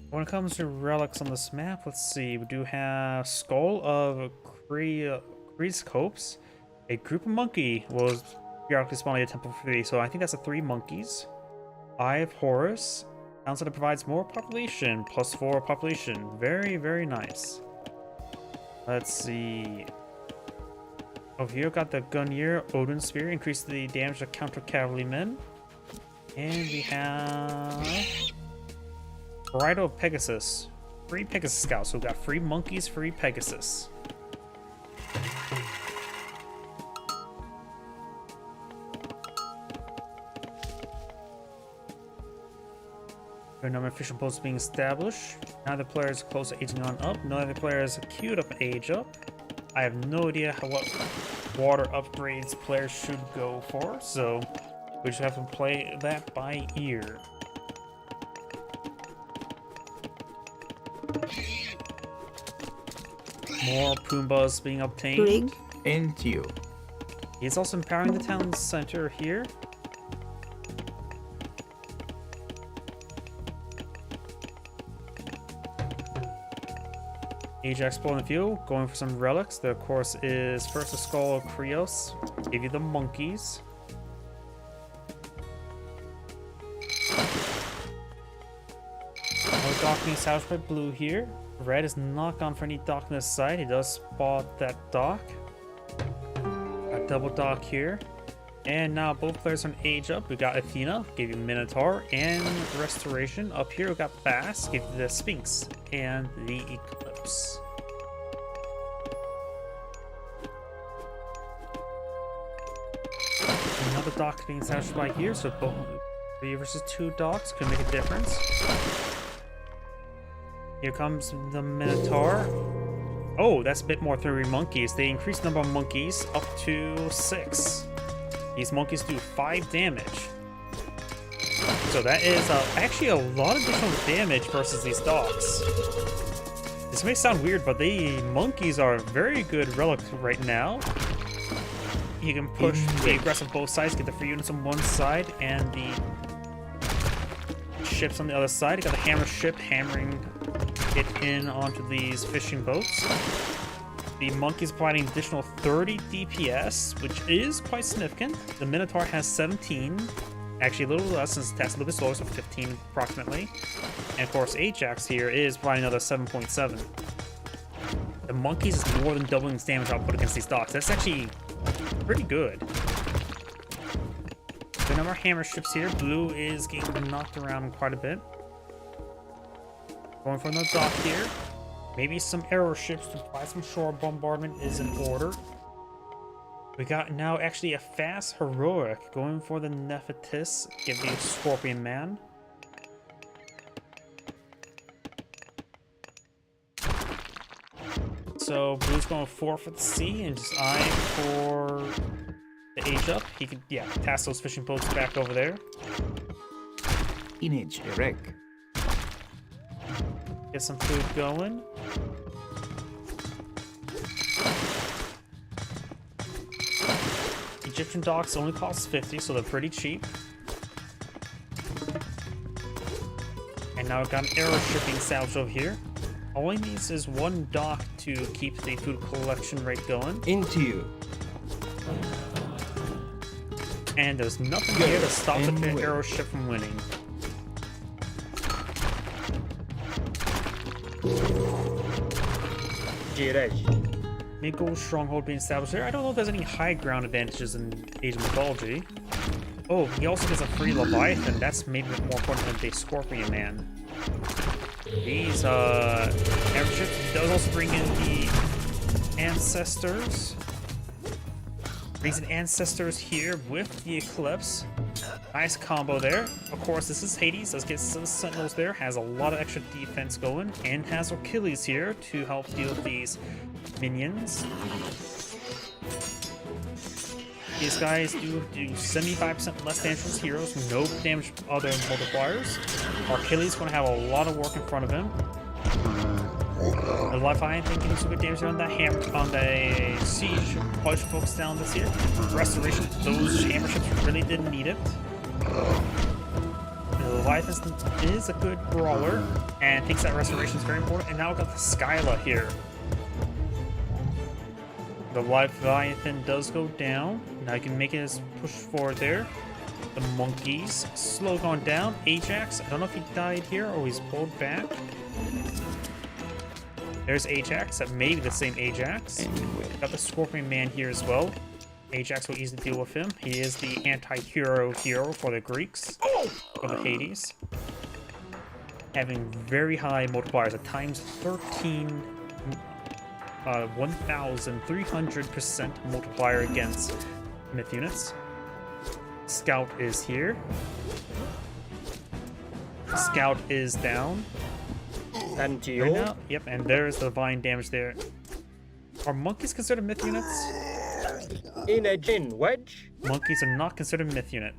When it comes to relics on this map, let's see. We do have Skull of Kree's Copes. A group of monkey was periodically spawning a temple for 3, so I think that's 3 monkeys. Eye of Horus. Downside, it provides more population, +4 population. Very, very nice. Let's see. Over here, got the Gungnir Odin Spear, increase the damage to counter cavalrymen. And we have Bridle of Pegasus. Free Pegasus Scouts. So we got free monkeys, free Pegasus. A number of official posts being established. Neither player is close to aging on up. Neither player is queued up and age up. I have no idea what water upgrades players should go for, so we just have to play that by ear. More Poombas being obtained. Grig. Entio. He's also empowering the town center here. Ajax pulling the fuel, going for some relics. The course is first the Skull of Krios. Give you the monkeys. No dock being salvaged by blue here. Red is not gone for any dock on this side. He does spot that dock. A double dock here. And now both players on age up. We got Athena, give you Minotaur, and Restoration. Up here we got Bass, give you the Sphinx, and the Eclipse. Another dock being salvaged by here, so both 3 versus 2 docks could make a difference. Here comes the Minotaur. Oh, that's a bit more 3 monkeys. They increased the number of monkeys up to 6. These monkeys do 5 damage. So that is actually a lot of additional damage versus these dogs. This may sound weird, but the monkeys are a very good relic right now. You can push the aggressive both sides, get the free units on one side, and the ships on the other side. You got the hammer ship hammering it in onto these fishing boats. The monkeys providing additional 30 DPS, which is quite significant. The Minotaur has 17. Actually, a little less since it's a little bit slower, so 15 approximately. And of course, Ajax here is providing another 7.7. The monkeys is more than doubling its damage output against these docks. That's actually pretty good. The number of hammer ships here. Blue is getting knocked around quite a bit. Going for another dock here. Maybe some arrow ships to provide some shore bombardment is in order. We got now actually a fast heroic going for the Nephitis. Give the Scorpion Man. So Blue's going 4 for the sea and just eye for the age up. He could, yeah, task those fishing boats back over there. Image erect. Get some food going. Egyptian docks only cost 50, so they're pretty cheap. And now I've got an arrow shipping salvage over here. All he needs is 1 dock to keep the food collection rate going. Into you. And there's nothing here to stop the arrow ship from winning. Mid-gold stronghold being established there. I don't know if there's any high ground advantages in Age of Mythology. Oh, he also gets a free Leviathan. That's maybe more important than the Scorpion Man. These arrow ships does also bring in the Ancestors. Brings in Ancestors here with the Eclipse. Nice combo there. Of course, this is Hades. Let's get some Sentinels there. Has a lot of extra defense going. And has Achilles here to help deal with these minions. These guys do 75% less damage as heroes. No damage other multipliers. Achilles is going to have a lot of work in front of him. The Leviathan getting some good damage on that hammer, on the siege. Push folks down this here. Restoration. Those hammer ships really didn't need it. The Leviathan is a good brawler and thinks that restoration is very important. And now we've got the Skyla here. The Leviathan does go down. Now you can make his push forward there. The monkeys slow going down. Ajax, I don't know if he died here or he's pulled back. There's Ajax, that may be the same Ajax. Got the Scorpion Man here as well. Ajax will easily deal with him. He is the anti-hero for the Greeks, for the Hades. Having very high multipliers at times 13, 1,300% multiplier against myth units. Scout is here. Scout is down. And Right now, yep, and there's the divine damage there. Are monkeys considered myth units? In a gin wedge. Monkeys are not considered myth unit.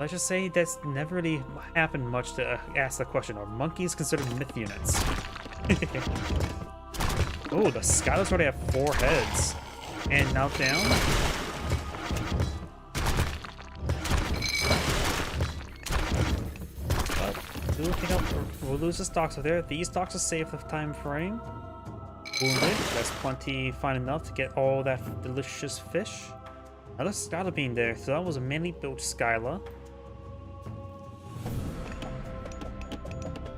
Let's just say that's never really happened much to ask the question. Are monkeys considered myth units? Oh, the Skylas already have 4 heads. And now down. We'll lose the stocks over there. These stocks are safe the time frame. Wounded. That's plenty fine enough to get all that delicious fish. Another Skyla being there. So that was a mainly built Skyla.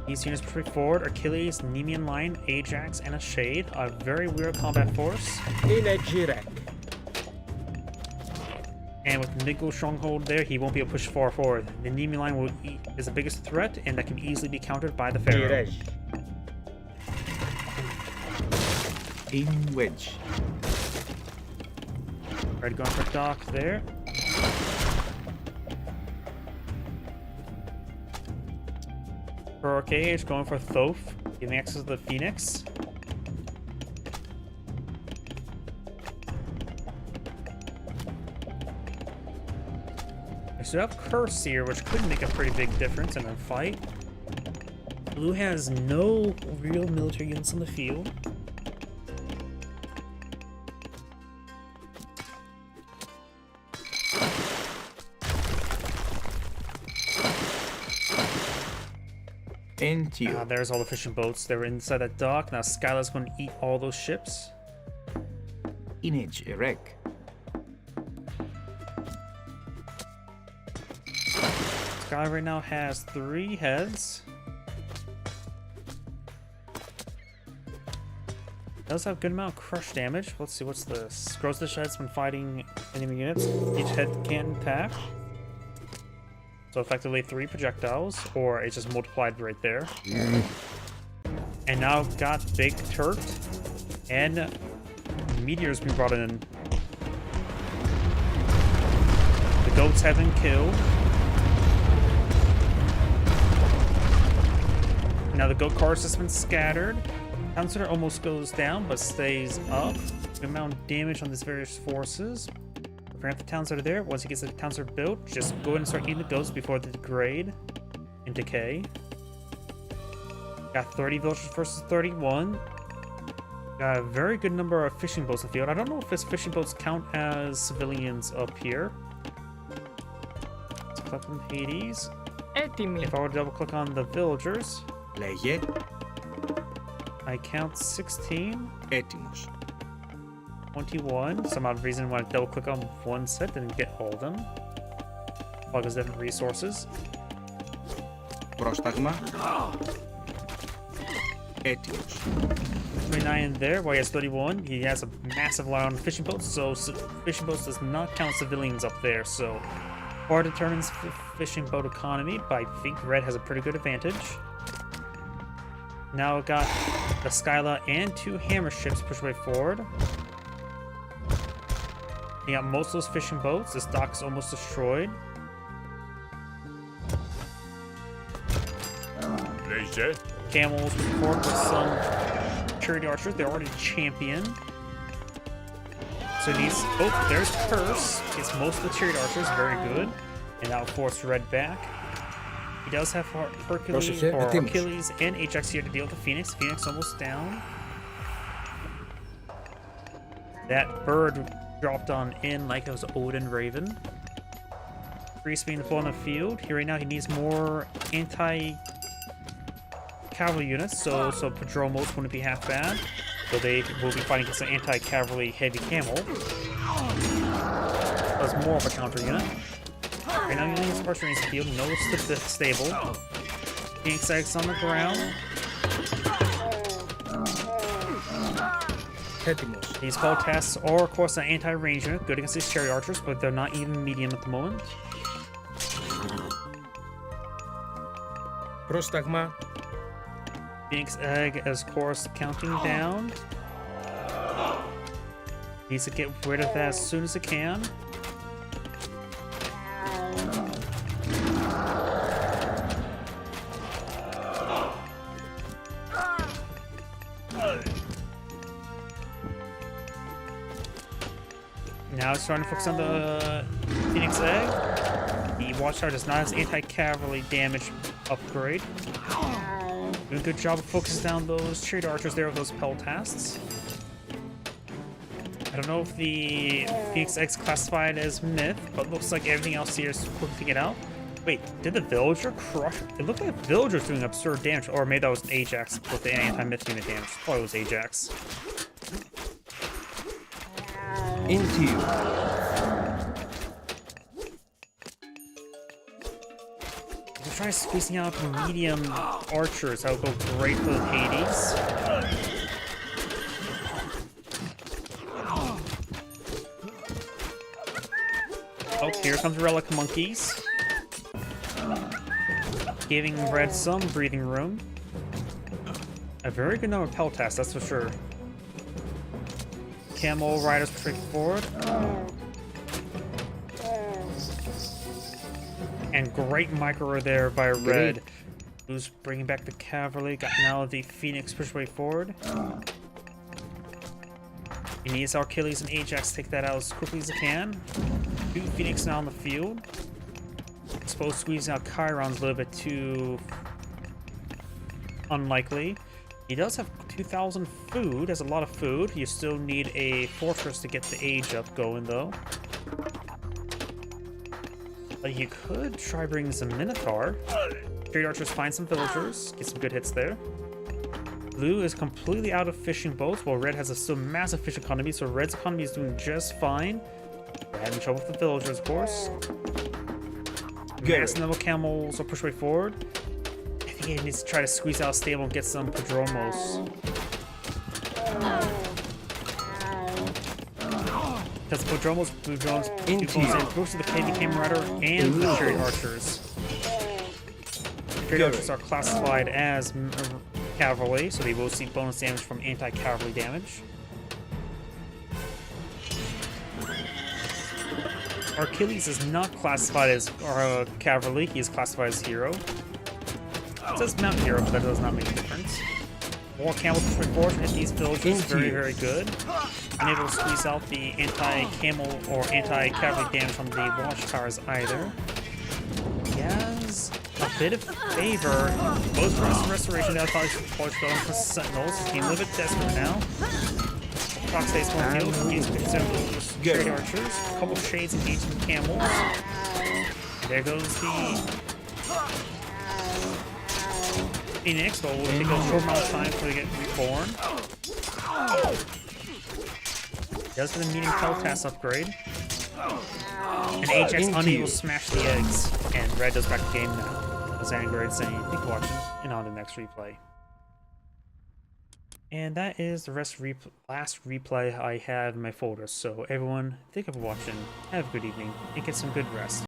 These units push forward. Achilles, Nemean Lion, Ajax, and a Shade. A very weird combat force. In a Jirek. And with Nigel Stronghold there, he won't be able to push far forward. The Nemean Lion is the biggest threat, and that can easily be countered by the Pharaoh. Jirej. In wedge. Alright, going for Doc there. For Arcade, going for Thoth, giving access to the Phoenix. So you have Curse here, which could make a pretty big difference in a fight. Blue has no real military units on the field. There's all the fishing boats. They were inside that dock. Now Skyla's going to eat all those ships. Image erect. Skyla right now has 3 heads. Does have a good amount of crush damage. Let's see, what's this? Grows the sheds when fighting enemy units. Each head can attack. So effectively 3 projectiles, or it's just multiplied right there. And now got Big Turk and Meteors being brought in. The goats have been killed. Now the goat cars has been scattered. Town center almost goes down, but stays up. Good amount of damage on these various forces. Grant the towns that are there. Once he gets the towns are built, just go ahead and start eating the ghosts before they degrade and decay. Got 30 villagers versus 31. Got a very good number of fishing boats in the field. I don't know if his fishing boats count as civilians up here. Let's click on Hades. Έτοιμοι. If I were to double click on the villagers, Λέγε. I count 16. Έτοιμος. 21. Some odd reason when I double click on one set, didn't get all of them. Plug his different resources. Πρόσταγμα. Έτοιμος. 29 in there, while he has 31. He has a massive line on fishing boats, so fishing boats does not count civilians up there, so far determines fishing boat economy, but I think Red has a pretty good advantage. Now got the Skyla and 2 hammer ships push way forward. You got most of those fishing boats. This dock's almost destroyed. Camels forward with some chariot archers. They're already champion. So these, oh, there's Curse. Gets most of the chariot archers, very good. And now force Red back. He does have Hercules or Achilles and Ajax here to deal with the Phoenix. Phoenix almost down. That bird dropped on in like it was Odin Raven. Priest being deployed on the field. Here right now he needs more anti-cavalry units, so Padromos wouldn't be half bad. So they will be fighting against an anti-cavalry heavy camel. That's more of a counter unit. Right now, he needs pressure in the field. No stable. Phoenix X on the ground. These bow tests are, of course, an anti-range unit. Good against these chariot archers, but they're not even medium at the moment. Πρόσταγμα. Phoenix Egg is, of course, counting down. Needs to get rid of that as soon as it can. Now it's starting to focus on the Phoenix Egg. The Watchtower does not have anti-cavalry damage upgrade. Doing a good job of focusing down those trade archers there with those peltasts. I don't know if the Phoenix X classified as myth, but looks like everything else here is quick it out. Wait, did the villager crush? It looked like the villager was doing absurd damage, or maybe that was an Ajax with the anti-myth unit damage. Probably it was Ajax. Into you. If you try squeezing out medium archers, that would go great for the Hades. Oh, here comes Relic Monkeys. Giving Red some breathing room. A very good number of peltasts, that's for sure. Camel riders pushing forward. And great micro there by Red. Who's bringing back the cavalry. Got now the Phoenix push way forward. He needs Achilles and Ajax to take that out as quickly as he can. 2 Phoenix now on the field. I suppose squeezing out Chiron's a little bit too unlikely. He does have 2,000 food, has a lot of food. You still need a fortress to get the age up going though. But you could try bringing some Minotaur. Trade archers find some villagers, get some good hits there. Blue is completely out of fishing boats, while Red has a still massive fish economy, so Red's economy is doing just fine. We're having trouble with the villagers, of course. Massive number of camels will push way forward. I think he needs to try to squeeze out a stable and get some Prodromos. Because Prodromos do both of the Candy Rider and the Chariot Archers. Chariot Archers are classified as cavalry, so they will see bonus damage from anti-cavalry damage. Achilles is not classified as cavalry, he is classified as hero. It says Mount Hero, but that does not make a difference. More camels pushing forward to hit these villagers, very, very good. Unable to squeeze out the anti-camel or anti-cavalry damage from the watchtowers either. He has a bit of favor, both for some restoration, that probably going for sentinels. He's getting a little bit desperate now. Fox stays one field, he's those trade archers, a couple shades engaged with camels. There goes the Phoenix, but we'll take a short amount of time until they get reborn. He does get a medium peltast upgrade. And Ajax unable to smash the eggs, and Red does back the game now. As Angry saying, thank you for watching, and on to the next replay. And that is the last replay I have in my folder. So everyone, thank you for watching, have a good evening, and get some good rest.